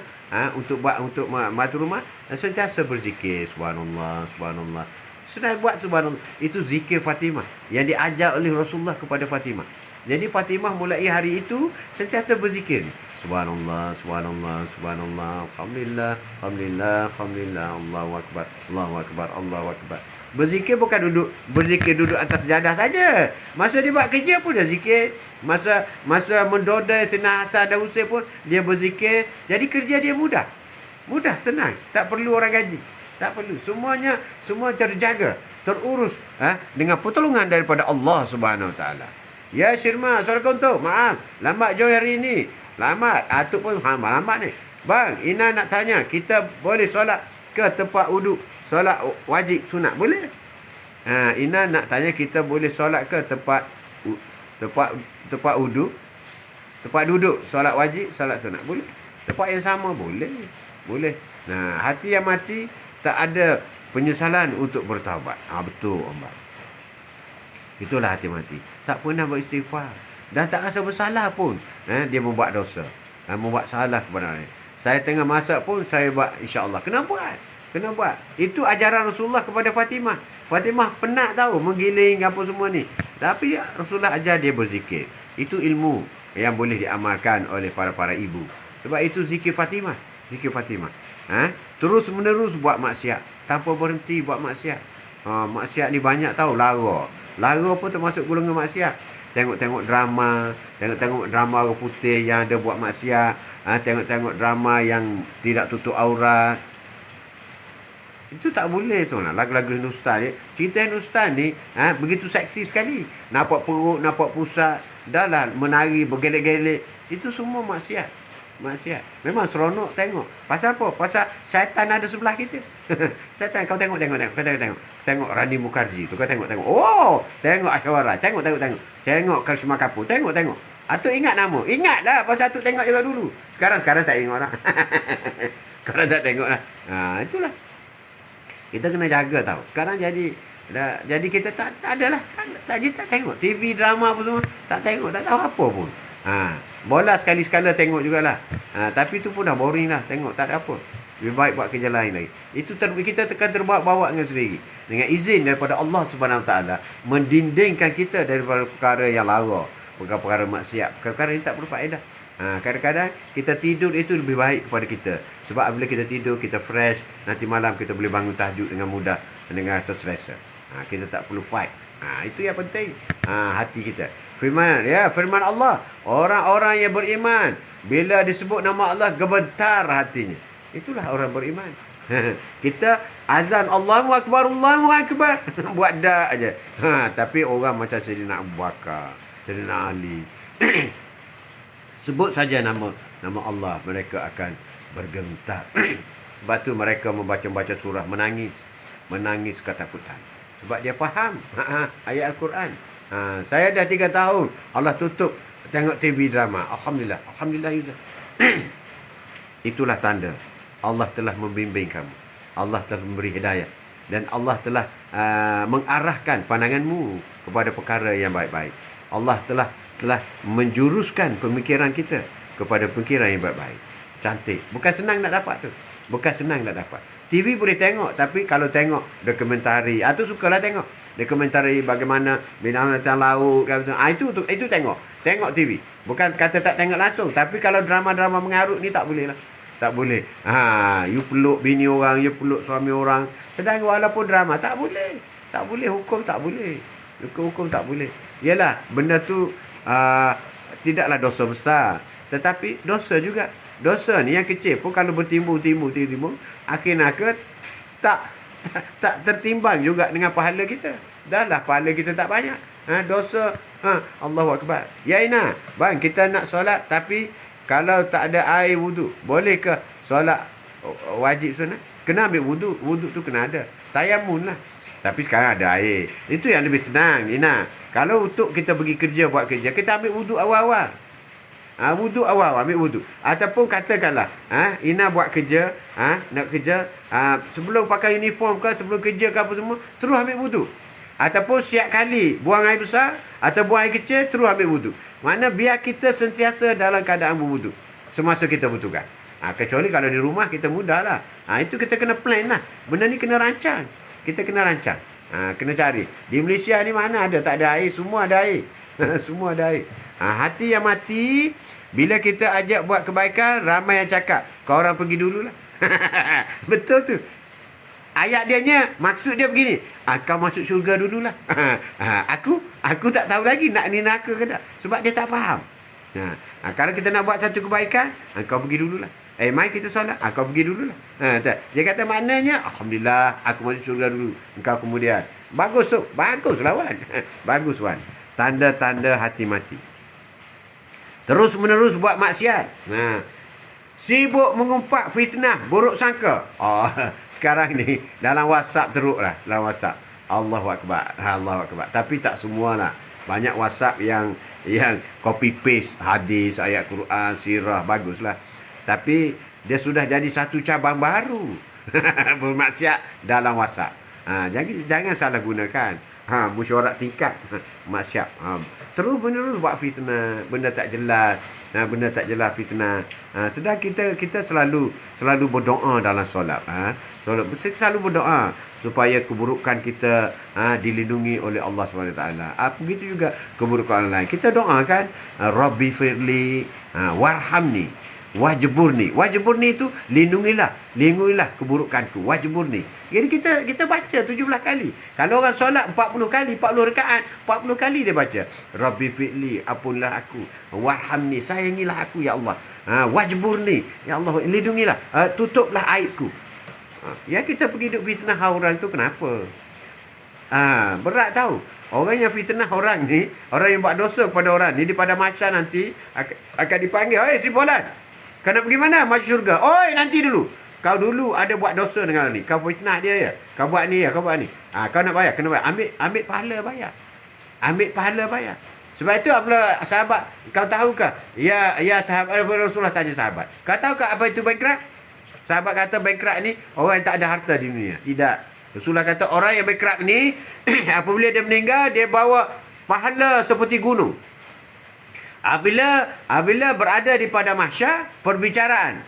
untuk matu rumah, sentiasa berzikir subhanallah, subhanallah. Sudah buat subhanallah. Itu zikir Fatimah yang diajar oleh Rasulullah kepada Fatimah. Jadi Fatimah mulai hari itu sentiasa berzikir. Subhanallah, subhanallah, subhanallah, alhamdulillah, alhamdulillah, alhamdulillah, Allahu akbar, Allahu akbar, Allahu akbar. Berzikir bukan berzikir duduk atas sejadah saja. Masa dia buat kerja pun dia zikir. Masa mendodai senasa dan usai pun dia berzikir. Jadi kerja dia mudah. Mudah, senang. Tak perlu orang gaji. Tak perlu. Semua terjaga, terurus dengan pertolongan daripada Allah Subhanahu Wa Taala. Ya Syirma, Assalamualaikum. Maaf, lambat join hari ini. Lambat. Tu pun lambat ni. Bang, Ina nak tanya, kita boleh solat ke tempat wuduk? Solat wajib sunat boleh? Ina nak tanya, kita boleh solat ke tempat wuduk? Tempat duduk solat wajib, solat sunat boleh? Tempat yang sama boleh. Boleh. Nah, hati yang mati tak ada penyesalan untuk bertaubat. Betul, Mbak. Itulah hati mati. Tak pernah beristighfar. Dan tak rasa bersalah pun. Dia membuat dosa. Membuat salah kepada orang. Saya tengah masak pun, saya buat insya-Allah. Kena buat. Itu ajaran Rasulullah kepada Fatimah. Fatimah penat tahu menggiling apa semua ni. Tapi Rasulullah ajar dia berzikir. Itu ilmu yang boleh diamalkan oleh para ibu. Sebab itu zikir Fatimah. Zikir Fatimah. Terus menerus buat maksiat. Tanpa berhenti buat maksiat. Maksiat ni banyak tahu. Lara pun termasuk golongan maksiat. Tengok-tengok drama. Tengok-tengok drama orang putih yang ada buat maksiat. Tengok-tengok drama yang tidak tutup aurat. Itu tak boleh tu lah. Lagu-lagu Hindustan ni. Cerita Hindustan ni begitu seksi sekali. Nampak perut, nampak pusat. Dah lah menari, bergelek-gelek. Itu semua maksiat. Memang seronok tengok. Pasal apa? Pasal syaitan ada sebelah kita. Syaitan, kau tengok. Tengok Rani Mukherjee tu. Kau tengok. Oh, tengok Aishwarya. Tengok. Tengok Karisma Kapoor. Tengok. Atuk ingat nama? Ingat dah. Pasal Atuk tengok juga dulu. Sekarang tak ingat orang. Sekarang tak tengok lah. Itulah. Kita kena jaga tau. Sekarang jadi kita tak adalah. Tak tengok. TV, drama apa semua. Tak tengok. Tak tahu apa pun. Bola sekali-sekala tengok jugalah. Tapi tu pun dah boring lah. Tengok. Tak ada apa. Lebih baik buat kerja lain lagi. Itu kita tekan terbawa-bawa dengan sendiri. Dengan izin daripada Allah Subhanahu Wa Taala mendindingkan kita daripada perkara yang lara, perkara maksiat, perkara yang tak berfaedah. Kadang-kadang kita tidur itu lebih baik kepada kita. Sebab apabila kita tidur, kita fresh. Nanti malam kita boleh bangun tahajud dengan mudah, dengan rasa selesa. Kita tak perlu fight. Itu yang penting. Hati kita. Firman Allah. Orang-orang yang beriman, bila disebut nama Allah, gemetar hatinya. Itulah orang beriman. Kita azan Allahu Akbar, Allahu Akbar. Buat dak aja. Tapi orang macam Sayyidina Abu Bakar, Sayyidina Ali. Sebut saja nama Allah, mereka akan bergemetar. Sebab tu mereka membaca surah menangis ketakutan. Sebab dia faham ayat Al-Quran. Saya dah 3 tahun Allah tutup tengok TV drama. Alhamdulillah. Itulah tanda Allah telah membimbing kamu. Allah telah memberi hidayah. Dan Allah telah mengarahkan pandanganmu kepada perkara yang baik-baik. Allah telah menjuruskan pemikiran kita kepada pemikiran yang baik-baik. Cantik. Bukan senang nak dapat tu. TV boleh tengok, tapi kalau tengok dokumentari, tu sukalah tengok. Dokumentari bagaimana binatang laut, itu tengok. Tengok TV. Bukan kata tak tengok langsung, tapi kalau drama-drama mengarut ni tak boleh lah. Tak boleh. You peluk bini orang, you peluk suami orang. Sedang walaupun drama, tak boleh. Tak boleh, hukum tak boleh. Hukum tak boleh. Yalah, benda tu tidaklah dosa besar, tetapi dosa juga. Dosa ni yang kecil pun kalau bertimbung, akhirnya tak tertimbang juga dengan pahala kita. Dahlah pahala kita tak banyak. Dosa. Allahu Akbar. Ya Ina, bang, kita nak solat tapi kalau tak ada air wudu, boleh ke solat wajib sunat? Kena ambil wudu. Wudu tu kena ada. Tayammum lah. Tapi sekarang ada air. Itu yang lebih senang, Ina. Kalau untuk kita pergi kerja, buat kerja, kita ambil wudu awal-awal. Wudu awal, ambil wudu. Ataupun katakanlah, Ina buat kerja, nak kerja, sebelum pakai uniform ke, sebelum kerja ke apa semua, terus ambil wudu. Ataupun siap kali buang air besar atau buang air kecil, terus ambil wudu. Mana biar kita sentiasa dalam keadaan berwudu semasa kita bertugas. Kecuali kalau di rumah kita mudahlah. Itu kita kena plan lah. Benda ni kena rancang. Kita kena rancang. Kena cari. Di Malaysia ni mana ada tak ada air, semua ada air. Semua ada air. Hati yang mati, bila kita ajak buat kebaikan, ramai yang cakap, kau orang pergi dululah. Betul tu. Ayat dianya, maksud dia begini, kau masuk syurga dululah. Aku tak tahu lagi nak ni neraka ke tak. Sebab dia tak faham. Kalau kita nak buat satu kebaikan, kau pergi dululah. Mai kita solat, kau pergi dululah. Dia kata maknanya, Alhamdulillah, aku masuk syurga dulu, engkau kemudian. Bagus tu. Bagus lawan. Bagus Wan. Tanda-tanda hati mati. Terus menerus buat maksiat. Sibuk mengumpat fitnah, buruk sangka. Sekarang ni dalam WhatsApp teruklah, dalam WhatsApp. Allahu Akbar. Tapi tak semualah. Banyak WhatsApp yang copy paste hadis, ayat Quran, sirah, baguslah. Tapi dia sudah jadi satu cabang baru. Bermaksiat dalam WhatsApp. Jangan salah gunakan. Mesyuarat tingkat maksiat. Terus menerus buat fitnah, benda tak jelas, fitnah. Sedang kita selalu berdoa dalam solat. Selalu berdoa supaya keburukan kita dilindungi oleh Allah SWT. Begitu juga keburukan orang lain. Kita doakan Rabbi firli warhamni wajburni. Wajburni itu lindungilah keburukanku. Wajburni. Jadi kita baca 17 kali. Kalau orang solat 40 kali, 40 rakaat, 40 kali dia baca. Rabbi fi'li, ampunlah aku. Warhamni, sayangilah aku ya Allah. Wajburni, ya Allah, lindungilah. Tutuplah aibku. Ya kita pergi duk fitnah orang tu kenapa? Berat tahu. Orang yang fitnah orang ni, orang yang buat dosa kepada orang ni, di pada masa nanti akan dipanggil, "Oi si Polan, kau nak pergi mana? Masuk syurga." "Oi, nanti dulu. Kau dulu ada buat dosa dengan ni. Kau fitnah dia ya. Kau buat ni ya, kau buat ni. Kau nak bayar, kena bayar. Ambil pahala bayar. Ambil pahala bayar." Sebab itu apabila sahabat, kau tahu ke? Ya sahabat, Rasulullah tanya sahabat, kau tahu ke apa itu bankrupt? Sahabat kata bankrupt ni orang yang tak ada harta di dunia. Tidak. Rasulullah kata orang yang bankrupt ni apabila dia meninggal, dia bawa pahala seperti gunung. Apabila berada di pada mahsyar, perbicaraan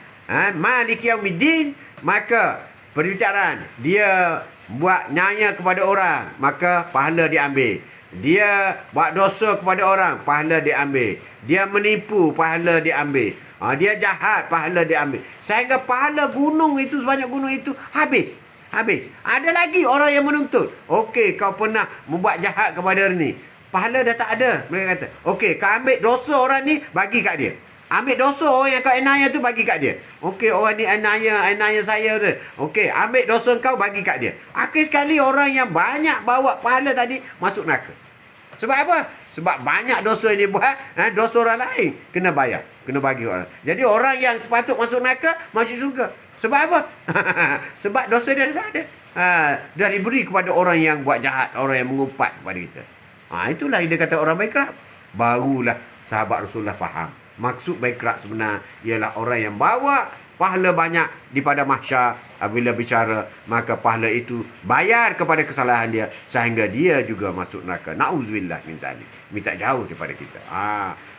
Malik Yaumiddin, maka perbicaraan dia buat nyaya kepada orang, maka pahala diambil. Dia buat dosa kepada orang, pahala diambil. Dia menipu, pahala diambil. Dia jahat, pahala diambil. Sehingga pahala gunung itu, sebanyak gunung itu habis. Ada lagi orang yang menuntut. Okey, kau pernah membuat jahat kepada ni, pahala dah tak ada. Mereka kata, okey, kau ambil dosa orang ni, bagi kat dia. Ambil dosa orang yang kau anaya tu, bagi kat dia. Okey, orang ni anaya saya tu. Okey, ambil dosa kau, bagi kat dia. Akhir sekali orang yang banyak bawa pahala tadi masuk neraka. Sebab apa? Sebab banyak dosa yang dia buat, dosa orang lain kena bayar, kena bagi orang. Jadi orang yang sepatut masuk neraka, masuk syurga. Sebab apa? Sebab dosa dia tak ada. Dah diberi kepada orang yang buat jahat, orang yang mengumpat kepada kita. Itulah dia kata orang bankrupt. Barulah sahabat Rasulullah faham. Maksud bankrupt sebenar ialah orang yang bawa pahala banyak di pada mahsyar. Apabila bicara, maka pahala itu bayar kepada kesalahan dia sehingga dia juga masuk neraka. Na'udzubillah min zalik. Minta jauh daripada kita.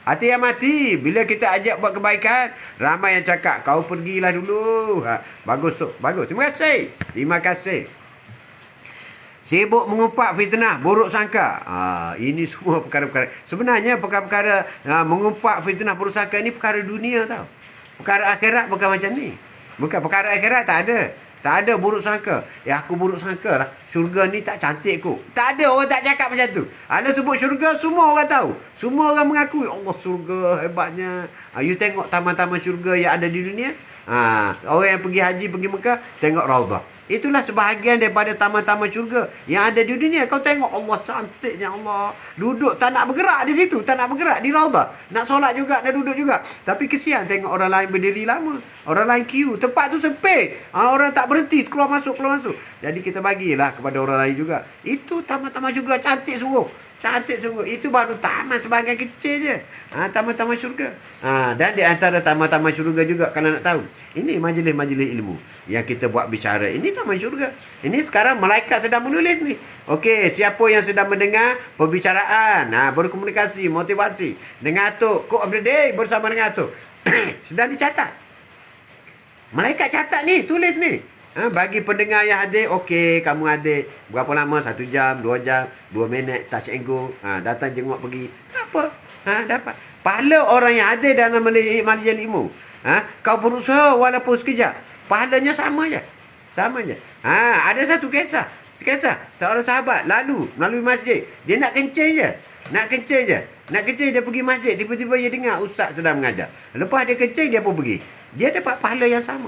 Hati yang mati. Bila kita ajak buat kebaikan, ramai yang cakap, kau pergilah dulu. Bagus tu. Bagus. Terima kasih. Sibuk mengumpat fitnah, buruk sangka. Ini semua perkara-perkara. Sebenarnya perkara-perkara mengumpat fitnah, buruk sangka ni perkara dunia tau. Perkara akhirat bukan macam ni. Bukan perkara akhirat tak ada. Tak ada buruk sangka. Aku buruk sangka lah. Syurga ni tak cantik kot. Tak ada orang tak cakap macam tu. Ada sebut syurga, semua orang tahu. Semua orang mengakui. Allah, syurga hebatnya. You tengok taman-taman syurga yang ada di dunia. Orang yang pergi haji, pergi Mekah, tengok Raudah. Itulah sebahagian daripada taman-taman syurga yang ada di dunia. Kau tengok Allah, cantiknya Allah. Duduk tak nak bergerak di situ, tak nak bergerak di Raudah. Nak solat juga, nak duduk juga. Tapi kesian tengok orang lain berdiri lama. Orang lain queue. Tempat tu sempit. Orang tak berhenti, keluar masuk. Jadi kita bagilah kepada orang lain juga. Itu taman-taman syurga cantik sungguh. Cantik sungguh. Itu baru taman sebahagian kecil je. Taman-taman syurga. Dan di antara taman-taman syurga juga, kalau nak tahu, ini majlis-majlis ilmu yang kita buat bicara. Ini taman syurga. Ini sekarang malaikat sedang menulis ni. Okey, siapa yang sedang mendengar perbicaraan, berkomunikasi, motivasi dengan Atuk, Quote of the Day bersama dengan Atuk, sedang dicatat. Malaikat catat ni, tulis ni. Bagi pendengar yang hadir, okey, kamu hadir berapa lama? 1 jam, 2 jam, 2 minit, touch and go. Datang jenguk pergi. Tak apa. Dapat. Pahala orang yang hadir dalam majlis ilmu. Kau berusaha walaupun sekejap. Pahalanya sama je. Ada satu kisah. Seorang sahabat melalui masjid. Dia nak kencing je. Nak kencing dia pergi masjid. Tiba-tiba dia dengar ustaz sedang mengajar. Lepas dia kencing, dia pun pergi. Dia dapat pahala yang sama.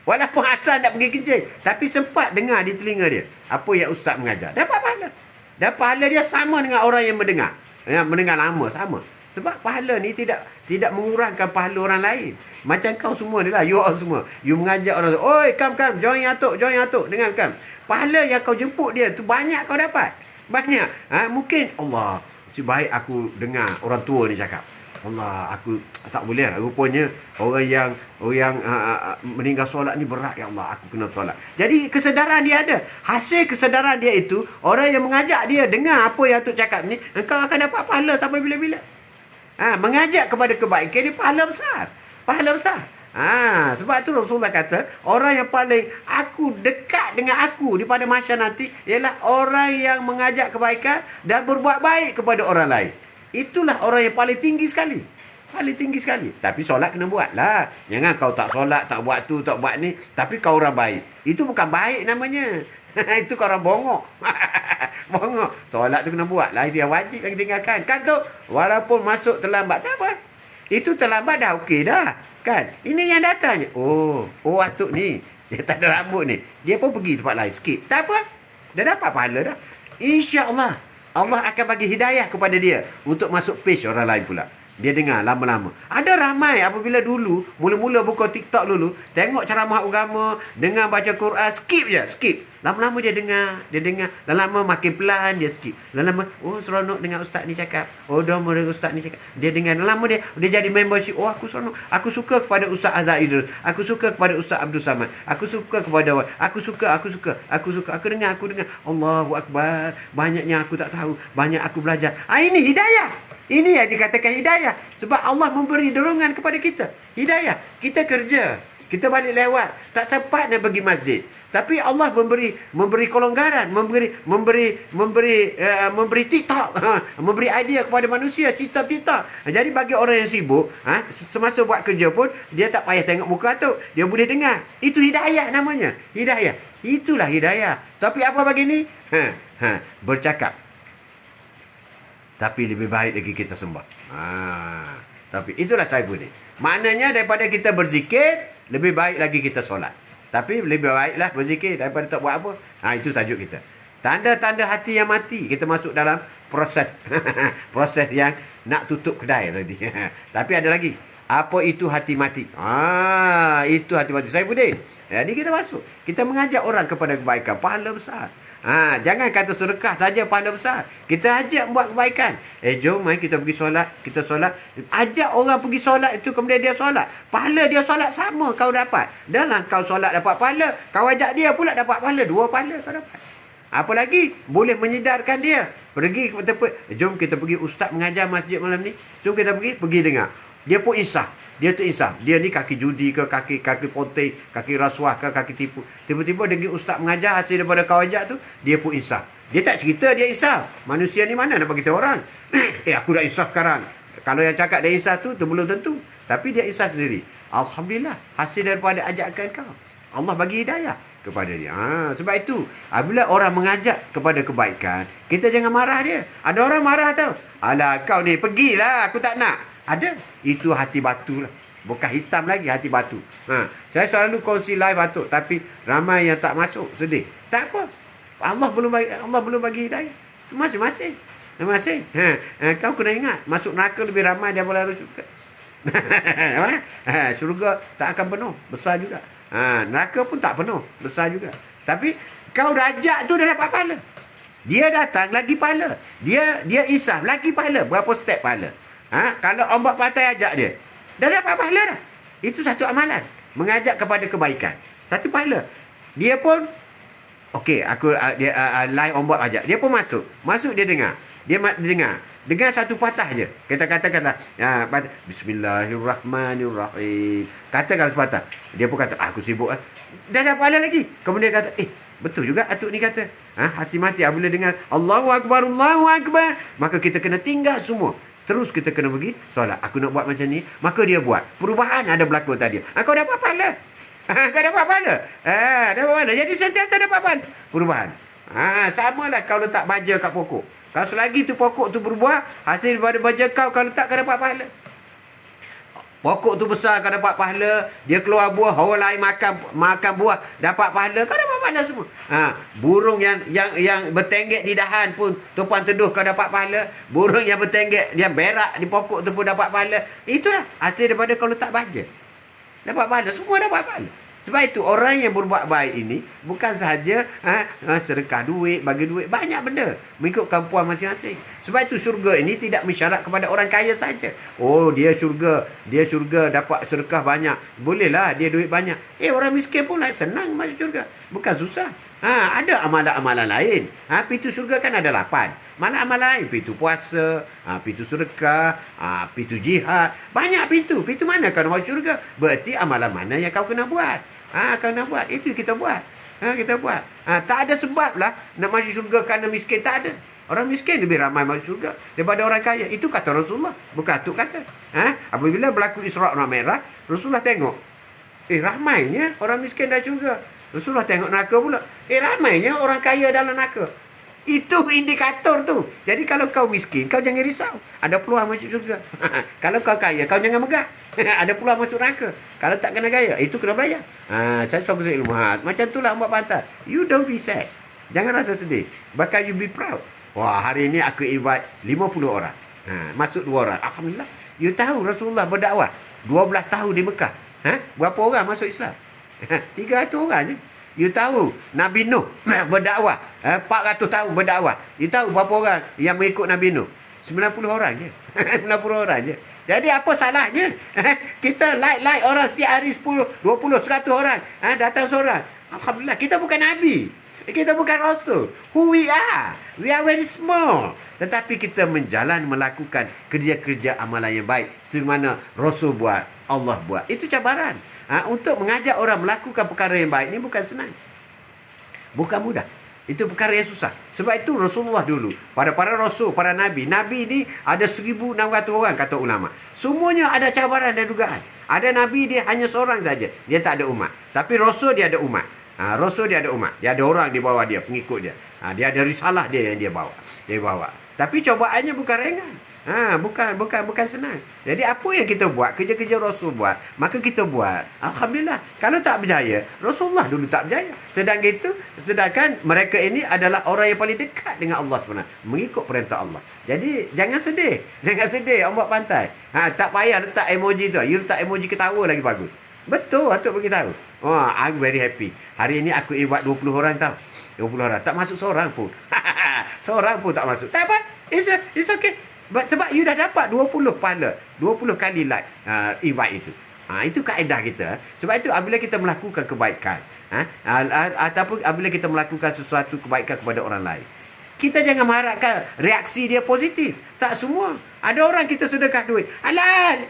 Walaupun asal nak pergi kencing, tapi sempat dengar di telinga dia apa yang ustaz mengajar. Dapat pahala. Dan pahala dia sama dengan orang yang mendengar. Yang mendengar lama, sama. Sebab pahala ni tidak mengurangkan pahala orang lain. Macam kau semua ni lah, you all semua. You mengajak orang, oi, come, join Atuk. Dengar, come. Pahala yang kau jemput dia tu banyak kau dapat. Banyak. Mungkin, Allah, sebaik aku dengar orang tua ni cakap. Allah, aku tak boleh lah. Rupanya orang yang meninggal solat ni berat, ya Allah, aku kena solat. Jadi kesedaran dia ada. Hasil kesedaran dia itu, orang yang mengajak dia dengar apa yang Atuk cakap ni, engkau akan dapat pahala sampai bila-bila. Mengajak kepada kebaikan ni pahala besar. Sebab tu Rasulullah kata, orang yang paling dekat dengan aku di pada mahsyar nanti ialah orang yang mengajak kebaikan dan berbuat baik kepada orang lain. Itulah orang yang paling tinggi sekali. Tapi solat kena buat lah. Jangan kau tak solat, tak buat tu, tak buat ni, tapi kau orang baik. Itu bukan baik namanya. Itu kau orang bongok. Bongok. Solat tu kena buat lah. Itu yang wajib yang tinggalkan. Kan tu, walaupun masuk terlambat, tak apa. Itu terlambat dah okey dah. Kan? Ini yang datang. Oh Atuk ni, dia tak ada rambut ni. Dia pun pergi tempat lain sikit. Tak apa. Dah dapat pahala dah. InsyaAllah Allah akan bagi hidayah kepada dia untuk masuk page orang lain pula. Dia dengar lama-lama. Ada ramai apabila dulu, mula-mula buka TikTok dulu, tengok ceramah agama, dengar baca Quran, skip. Lama-lama dia dengar. Lama-lama makin pelan dia skip. Lama-lama, seronok dengar ustaz ni cakap. Dengar ustaz ni cakap. Dia dengar. Lama-lama dia jadi membership. Aku seronok. Aku suka kepada Ustaz Azhar Idrus. Aku suka kepada Ustaz Abdul Samad. Aku suka kepada Aku suka. Aku dengar. Allahu Akbar. Banyaknya aku tak tahu. Banyak aku belajar. Ini hidayah. Ini yang dikatakan hidayah. Sebab Allah memberi dorongan kepada kita. Hidayah. Kita kerja. Kita balik lewat. Tak sempat nak pergi masjid. Tapi Allah memberi kelonggaran, memberi TikTok, memberi idea kepada manusia, cita-cita. Jadi bagi orang yang sibuk, semasa buat kerja pun dia tak payah tengok muka tu, dia boleh dengar. Itu hidayah namanya. Hidayah. Itulah hidayah. Tapi apa bagi ni? Bercakap. Tapi lebih baik lagi kita sembah. Tapi itulah Saifuddin. Maknanya daripada kita berzikir, lebih baik lagi kita solat. Tapi lebih baiklah berzikir daripada tak buat apa. Itu tajuk kita. Tanda-tanda hati yang mati. Kita masuk dalam proses. Proses yang nak tutup kedai tadi. Tapi ada lagi. Apa itu hati mati? Itu hati mati. Saifuddin. Jadi kita masuk. Kita mengajak orang kepada kebaikan. Pahala besar. Jangan kata sedekah saja pahala besar. Kita ajak buat kebaikan. Jom mari kita pergi solat. Kita solat. Ajak orang pergi solat itu, kemudian dia solat. Pahala dia solat sama kau dapat. Dalam kau solat dapat pahala, kau ajak dia pula dapat pahala. 2 pahala kau dapat. Apa lagi? Boleh menyedarkan dia. Pergi ke tempat. Jom kita pergi, ustaz mengajar masjid malam ni. Jom kita pergi dengar. Dia pun insaf. Dia tu insaf. Dia ni kaki judi ke, kaki ponting, kaki rasuah ke, kaki tipu. Tiba-tiba dengan ustaz mengajar hasil daripada kau ajak tu, dia pun insaf. Dia tak cerita dia insaf. Manusia ni mana nak bagi tahu orang? Aku dah insaf sekarang. Kalau yang cakap dia insaf tu belum tentu. Tapi dia insaf sendiri. Alhamdulillah. Hasil daripada ajakan kau. Allah bagi hidayah kepada dia. Sebab itu, apabila orang mengajak kepada kebaikan, kita jangan marah dia. Ada orang marah tau. Alah kau ni, pergilah, aku tak nak. Ada. Itu hati batu lah. Bukan hitam lagi, hati batu. Saya selalu kongsi live batuk. Tapi ramai yang tak masuk. Sedih. Tak apa. Allah belum bagi hidayah. Itu masing-masing. Kau kena ingat. Masuk neraka lebih ramai daripada syurga. Syurga tak akan penuh. Besar juga. Neraka pun tak penuh. Besar juga. Tapi kau rajak tu dah dapat pahala. Dia datang lagi pahala. Dia isaf lagi pahala. Berapa step pahala? Kalau ombak pantai ajak dia, dah dapat pahala dah. Itu satu amalan. Mengajak kepada kebaikan. Satu pahala. Dia pun, okey, dia live ombak ajak. Dia pun masuk. Masuk dia dengar. Dia dengar. Dengar satu patah je. Kata-kata. Bismillahirrahmanirrahim. Katakan sepatah. Dia pun kata, aku sibuk. Dah dapat pahala lagi. Kemudian dia kata, betul juga atuk ni kata. Hati mati apabila dengar Allahu Akbar, Allahu Akbar. Maka kita kena tinggal semua. Terus kita kena pergi solat. Aku nak buat macam ni. Maka dia buat. Perubahan ada berlaku tadi. Kau dapat pahala. Kau dapat pahala. Dapat pahala. Jadi sentiasa dapat pahala. Perubahan. Sama lah kau letak baja kat pokok. Kalau selagi tu pokok tu berbuah, hasil daripada baja kau letak kau dapat pahala. Pokok tu besar kau dapat pahala. Dia keluar buah, orang lain makan buah dapat pahala. Kau dapat pahala semua. Burung yang bertenggek di dahan pun tumpang teduh kau dapat pahala. Burung yang bertenggek, yang berak di pokok tu pun dapat pahala. Itulah hasil daripada kau letak baja. Dapat pahala, semua dapat pahala. Sebab itu orang yang berbuat baik ini bukan sahaja sedekah duit, bagi duit, banyak benda mengikut kemampuan masing-masing. Sebab itu syurga ini tidak mensyarat kepada orang kaya saja. Oh, dia syurga dapat sedekah banyak. Bolehlah dia duit banyak. Orang miskin pun senang masuk syurga. Bukan susah. Ada amalan-amalan lain. Pintu syurga kan ada 8. Mana amalan lain? Pintu puasa, pintu sedekah, pintu jihad. Banyak pintu. Pintu mana kau nak masuk syurga? Berarti amalan mana yang kau kena buat? Kau nak buat. Itu kita buat. Kita buat. Tak ada sebab lah nak masuk syurga kerana miskin. Tak ada. Orang miskin lebih ramai masuk syurga daripada orang kaya. Itu kata Rasulullah. Bukan atuk kata. Apabila berlaku Isra' dan Mi'raj, Rasulullah tengok. Ramainya orang miskin dalam syurga. Rasulullah tengok neraka pula. Ramainya orang kaya dalam neraka. Itu indikator tu. Jadi kalau kau miskin, kau jangan risau. Ada peluang masuk syurga. Kalau kau kaya, kau jangan megah. Ada peluang masuk neraka. Kalau tak kena kaya, itu kena bayar. Saya suka ilmu had. Macam itulah ombak pantai. You don't feel sad. Jangan rasa sedih. Bahkan you be proud. Wah, hari ini aku invite 50 orang. Masuk 2 orang. Alhamdulillah. You tahu Rasulullah berdakwah 12 tahun di Mekah. Berapa orang masuk Islam? 300 orang je. You tahu Nabi Nuh berdakwah 400 tahun berdakwah. You tahu berapa orang yang mengikut Nabi Nuh? 90 orang je. 90 orang je. Jadi apa salahnya? Kita like orang setiap hari 10, 20, 100 orang. Datang seorang. Alhamdulillah, kita bukan Nabi. Kita bukan Rasul. Who we are? We are very small. Tetapi kita melakukan kerja-kerja amalan yang baik. Sebagaimana Rasul buat, Allah buat. Itu cabaran. Untuk mengajak orang melakukan perkara yang baik ni bukan senang. Bukan mudah. Itu perkara yang susah. Sebab itu Rasulullah dulu, para rasul, para nabi. Nabi ni ada 1,600 orang kata ulama. Semuanya ada cabaran dan dugaan. Ada nabi dia hanya seorang saja. Dia tak ada umat. Tapi rasul dia ada umat. Rasul dia ada umat. Dia ada orang di bawah dia, pengikut dia. Dia ada risalah dia yang dia bawa. Tapi cobaannya bukan ringan. Bukan senang. Jadi apa yang kita buat, kerja-kerja Rasul buat, maka kita buat. Alhamdulillah. Kalau tak berjaya, Rasulullah dulu tak berjaya. Sedangkan mereka ini adalah orang yang paling dekat dengan Allah sebenarnya, mengikut perintah Allah. Jadi jangan sedih. Ombak pantai. Tak payah letak emoji tu. You letak emoji ketawa lagi bagus. Betul, Atuk beritahu. I'm very happy. Hari ini aku buat 20 orang tau. 20 orang. Tak masuk seorang pun. Seorang pun tak masuk. Tak apa. It's okay. Sebab you dah dapat 20 pahala. 20 kali like invite itu. Itu kaedah kita. Sebab itu apabila kita melakukan kebaikan, ataupun apabila kita melakukan sesuatu kebaikan kepada orang lain, kita jangan mengharapkan reaksi dia positif. Tak semua. Ada orang kita sedekah duit. Alah,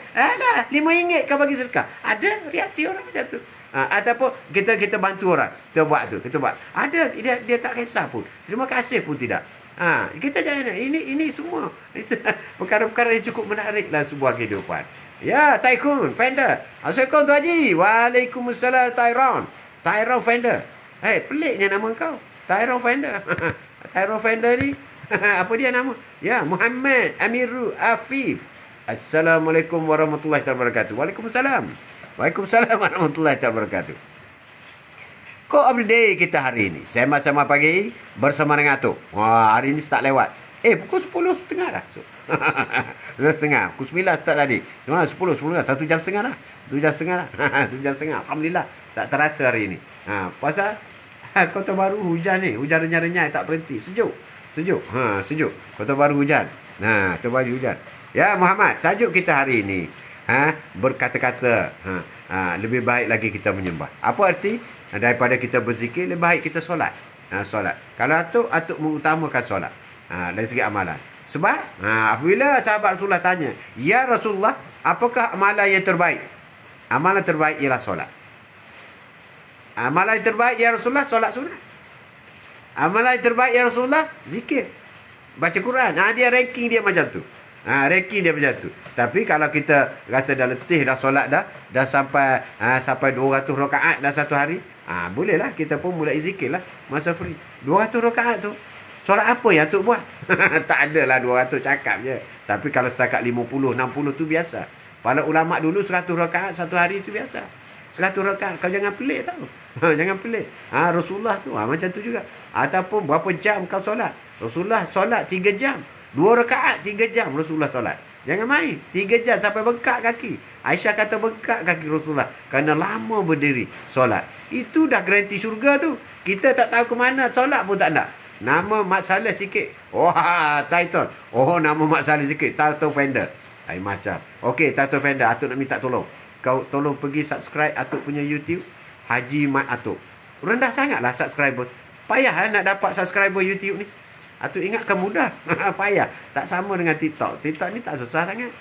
RM5 kau bagi sedekah. Ada reaksi orang macam tu. Ataupun kita bantu orang. Kita buat. Ada, dia tak kisah pun. Terima kasih pun tidak. Kita jangan, ini semua perkara-perkara yang cukup menarik dalam sebuah kehidupan. Ya, Tycoon, Fender. Assalamualaikum Tu Haji. Waalaikumsalam, Tyrone Fender. Peliknya nama kau. Tyrone Fender. Tyrone Fender ni, apa dia nama? Ya, Muhammad Amirul Afif. Assalamualaikum warahmatullahi wabarakatuh. Waalaikumsalam warahmatullahi wabarakatuh. Kok update kita hari ini? Sama-sama pagi bersama dengan Atuk. Hari ini start lewat. Pukul 10.30 dah. 10.30. Pukul 9 start tadi. Cuma 10 dah. 1 jam setengah dah. 1 jam setengah dah. 1 jam setengah. Alhamdulillah. Tak terasa hari ini. Pasal Kota Baru hujan ni. Hujan renyai-renyai tak berhenti. Sejuk. Sejuk. Kota Baru hujan. Kota Baru hujan. Ya Muhammad, tajuk kita hari ini. Berkata-kata. Lebih baik lagi kita menyembah. Apa arti? Daripada kita berzikir, lebih baik kita solat. Solat. Kalau Atuk mengutamakan solat. Dari segi amalan. Sebab apabila sahabat Rasulullah tanya, ya Rasulullah, apakah amalan yang terbaik? Amalan terbaik ialah solat. Amalan yang terbaik ya Rasulullah, solat sunat. Amalan yang terbaik ya Rasulullah, zikir. Baca Quran. Dia ranking dia macam tu. Ranking dia macam tu. Tapi kalau kita rasa dah letih dah solat dah sampai 200 rakaat dalam satu hari, bolehlah kita pun mulai zikir lah masa free. 200 rakaat tu solat apa yang Atuk buat? Tak adalah 200 cakap je. Tapi kalau setakat 50, 60 tu biasa. Para ulama dulu 100 rakaat satu hari tu biasa. 100 rakaat. Kau jangan pelik tau. Jangan pelik. Rasulullah tu macam tu juga. Ataupun berapa jam kau solat? Rasulullah solat 3 jam. 2 rakaat 3 jam Rasulullah solat. Jangan main. 3 jam sampai bengkak kaki. Aisyah kata bengkak kaki Rasulullah kerana lama berdiri solat. Itu dah garanti syurga tu. Kita tak tahu ke mana, solat pun tak nak. Nama Mak Saleh sikit. Title. Nama Mak Saleh sikit. Tato Fender. Macam. Okey, Tato Fender. Atuk nak minta tolong. Kau tolong pergi subscribe Atuk punya YouTube. Haji Mat Atuk. Rendah sangatlah subscriber. Payah nak dapat subscriber YouTube ni. Atuk ingatkan mudah. Payah. Tak sama dengan TikTok. TikTok ni tak susah sangat.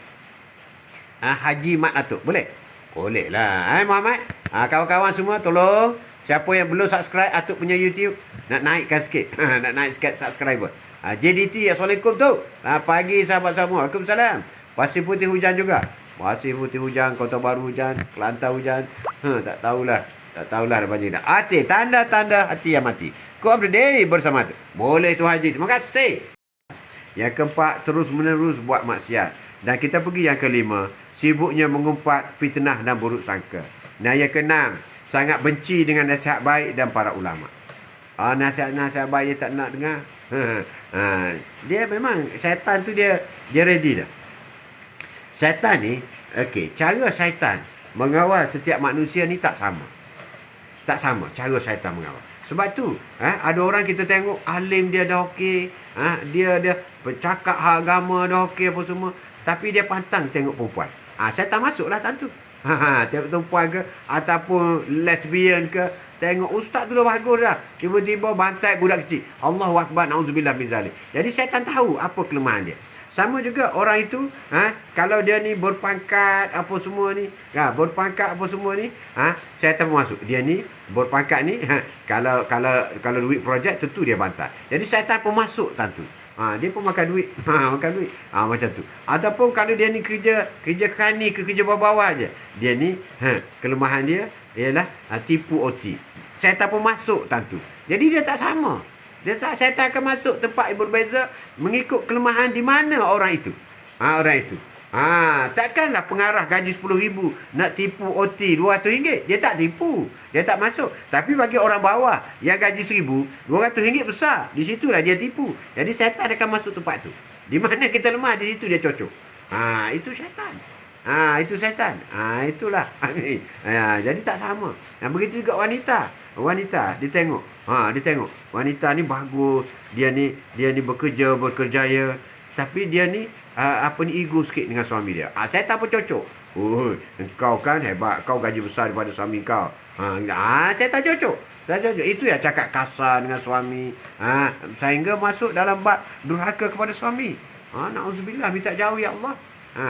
Haji Mat Atuk. Boleh? Boleh lah. Muhammad. Kawan-kawan semua tolong. Siapa yang belum subscribe Atuk punya YouTube, nak naikkan sikit. Nak naik sikit subscriber. JDT. Assalamualaikum tu. Pagi sahabat semua. Waalaikumsalam. Pasir Putih hujan juga. Pasir Putih hujan. Kota Baru hujan. Kelantan hujan. Tak tahulah. Tak tahulah dah banyak dah. Hati. Tanda-tanda hati yang mati. Kau update bersama tu. Boleh tu Haji. Terima kasih. Yang keempat, terus menerus buat maksiat. Dan kita pergi yang kelima. Sibuknya mengumpat fitnah dan buruk sangka. Nah yang keenam, sangat benci dengan nasihat baik dan para ulama. Nasihat-nasihat baik dia tak nak dengar. Dia memang, syaitan tu dia ready dah. Syaitan ni, cara syaitan mengawal setiap manusia ni tak sama. Tak sama cara syaitan mengawal. Sebab tu, ada orang kita tengok alim dia dah okey, dia bercakap hak agama dah okey apa semua, tapi dia pantang tengok perempuan. Syaitan masuklah tentu. Tengok perempuan ke ataupun lesbian ke, tengok ustaz tu dah bagus dah, tiba-tiba bantai budak kecil. Allahu akbar, naudzubillah min zalik. Jadi syaitan tahu apa kelemahan dia. Sama juga orang itu, kalau dia ni berpangkat apa semua ni, berpangkat apa semua ni, syaitan pun masuk. Dia ni berpangkat ni, kalau duit projek tentu dia bantah. Jadi syaitan pun masuk tentu. Dia pun makan duit. Makan duit. Macam tu. Ataupun kalau dia ni kerja kerani ke kerja bawah-bawah je. Dia ni, kelemahan dia ialah tipu OT. Syaitan pun masuk tentu. Jadi dia tak sama. Syaitan akan masuk tempat yang berbeza mengikut kelemahan di mana orang itu. Orang itu. Takkanlah pengarah gaji RM10,000 nak tipu OT RM200. Dia tak tipu. Dia tak masuk. Tapi bagi orang bawah yang gaji RM1,000, RM200 besar. Di situlah dia tipu. Jadi syaitan akan masuk tempat tu. Di mana kita lemah, di situ dia cocok. Itu syaitan. Itu syaitan. Itulah. Jadi tak sama. Begitu juga wanita. Wanita dia tengok. Dia tengok. Wanita ni bagus. Dia ni berkerjaya. Tapi dia ni ego sikit dengan suami dia. Syaitan pun cocok. Engkau kan hebat. Kau gaji besar daripada suami kau. Syaitan cocok. Itu ya cakap kasar dengan suami. Sehingga masuk dalam bab durhaka kepada suami. Na'udzubillah, minta jauh ya Allah.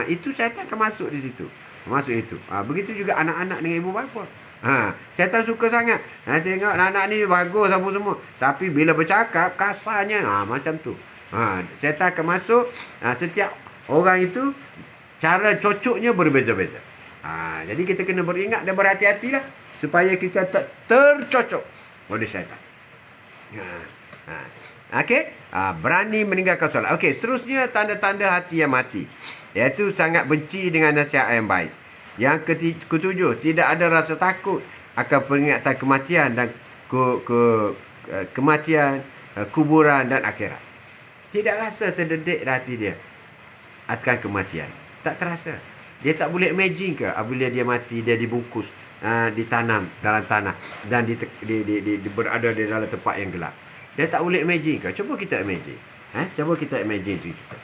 Itu syaitan akan masuk di situ. Masuk itu. Begitu juga anak-anak dengan ibu bapa. Syaitan suka sangat. Tengok anak ni bagus apa semua. Tapi bila bercakap kasarnya, macam tu. Syaitan akan masuk. Setiap orang itu cara cocoknya berbeza-beza. Jadi kita kena beringat dan berhati-hatilah supaya kita tak tercocok oleh syaitan. Okey, berani meninggalkan solat. Okey, seterusnya tanda-tanda hati yang mati, iaitu sangat benci dengan nasihat yang baik. Yang ketujuh, tidak ada rasa takut akan peringatan kematian dan kematian, kuburan dan akhirat. Tidak rasa terdedik hati dia akan kematian. Tak terasa. Dia tak boleh imagine ke apabila dia mati, dia dibungkus, ditanam dalam tanah dan berada di dalam tempat yang gelap. Dia tak boleh imagine ke? Cuba kita imagine. Cuba kita imagine diri kita.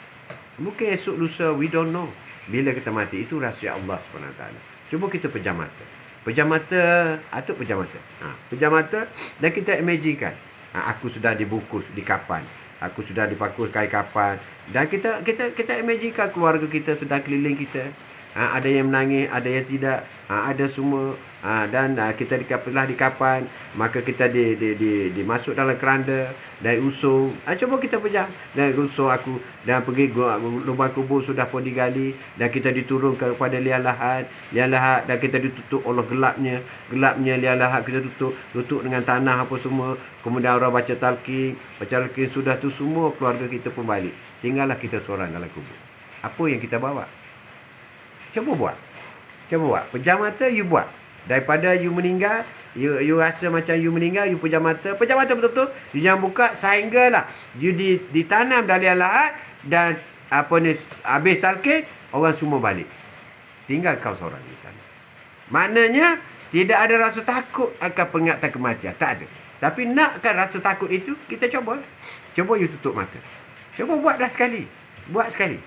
Mungkin esok lusa, we don't know. Bila kita mati, itu rahsia Allah SWT. Cuba kita pejam mata. Pejam mata, atuk pejam mata. Pejam mata dan kita imaginekan. Aku sudah dibungkus di kapan. Aku sudah dipakus kain kapan. Dan kita imaginekan keluarga kita sedang keliling kita. Ada yang menangis, ada yang tidak. Ada semua. Dan kita telah di kapan. Maka kita dimasuk dalam keranda dan usung. Cuba kita pejam. Dan usung aku. Dan pergi lubang kubur sudah pun digali. Dan kita diturunkan kepada liang lahat. Liang lahat. Dan kita ditutup oleh gelapnya. Gelapnya liang lahat kita tutup dengan tanah apa semua. Kemudian orang baca talqin. Baca talqin sudah tu semua keluarga kita pun balik. Tinggallah kita seorang dalam kubur. Apa yang kita bawa? Cuba buat. Pejam mata, you buat. Daripada you meninggal, you rasa macam you meninggal, you pejam mata betul-betul. You jangan buka sehinggalah you ditanam dari lahat dan habis talqin, orang semua balik. Tinggal kau seorang di sana. Maknanya tidak ada rasa takut akan peringatan kematian, tak ada. Tapi nakkan rasa takut itu, kita cuba. Cuba you tutup mata. Cuba buatlah sekali. Buat sekali.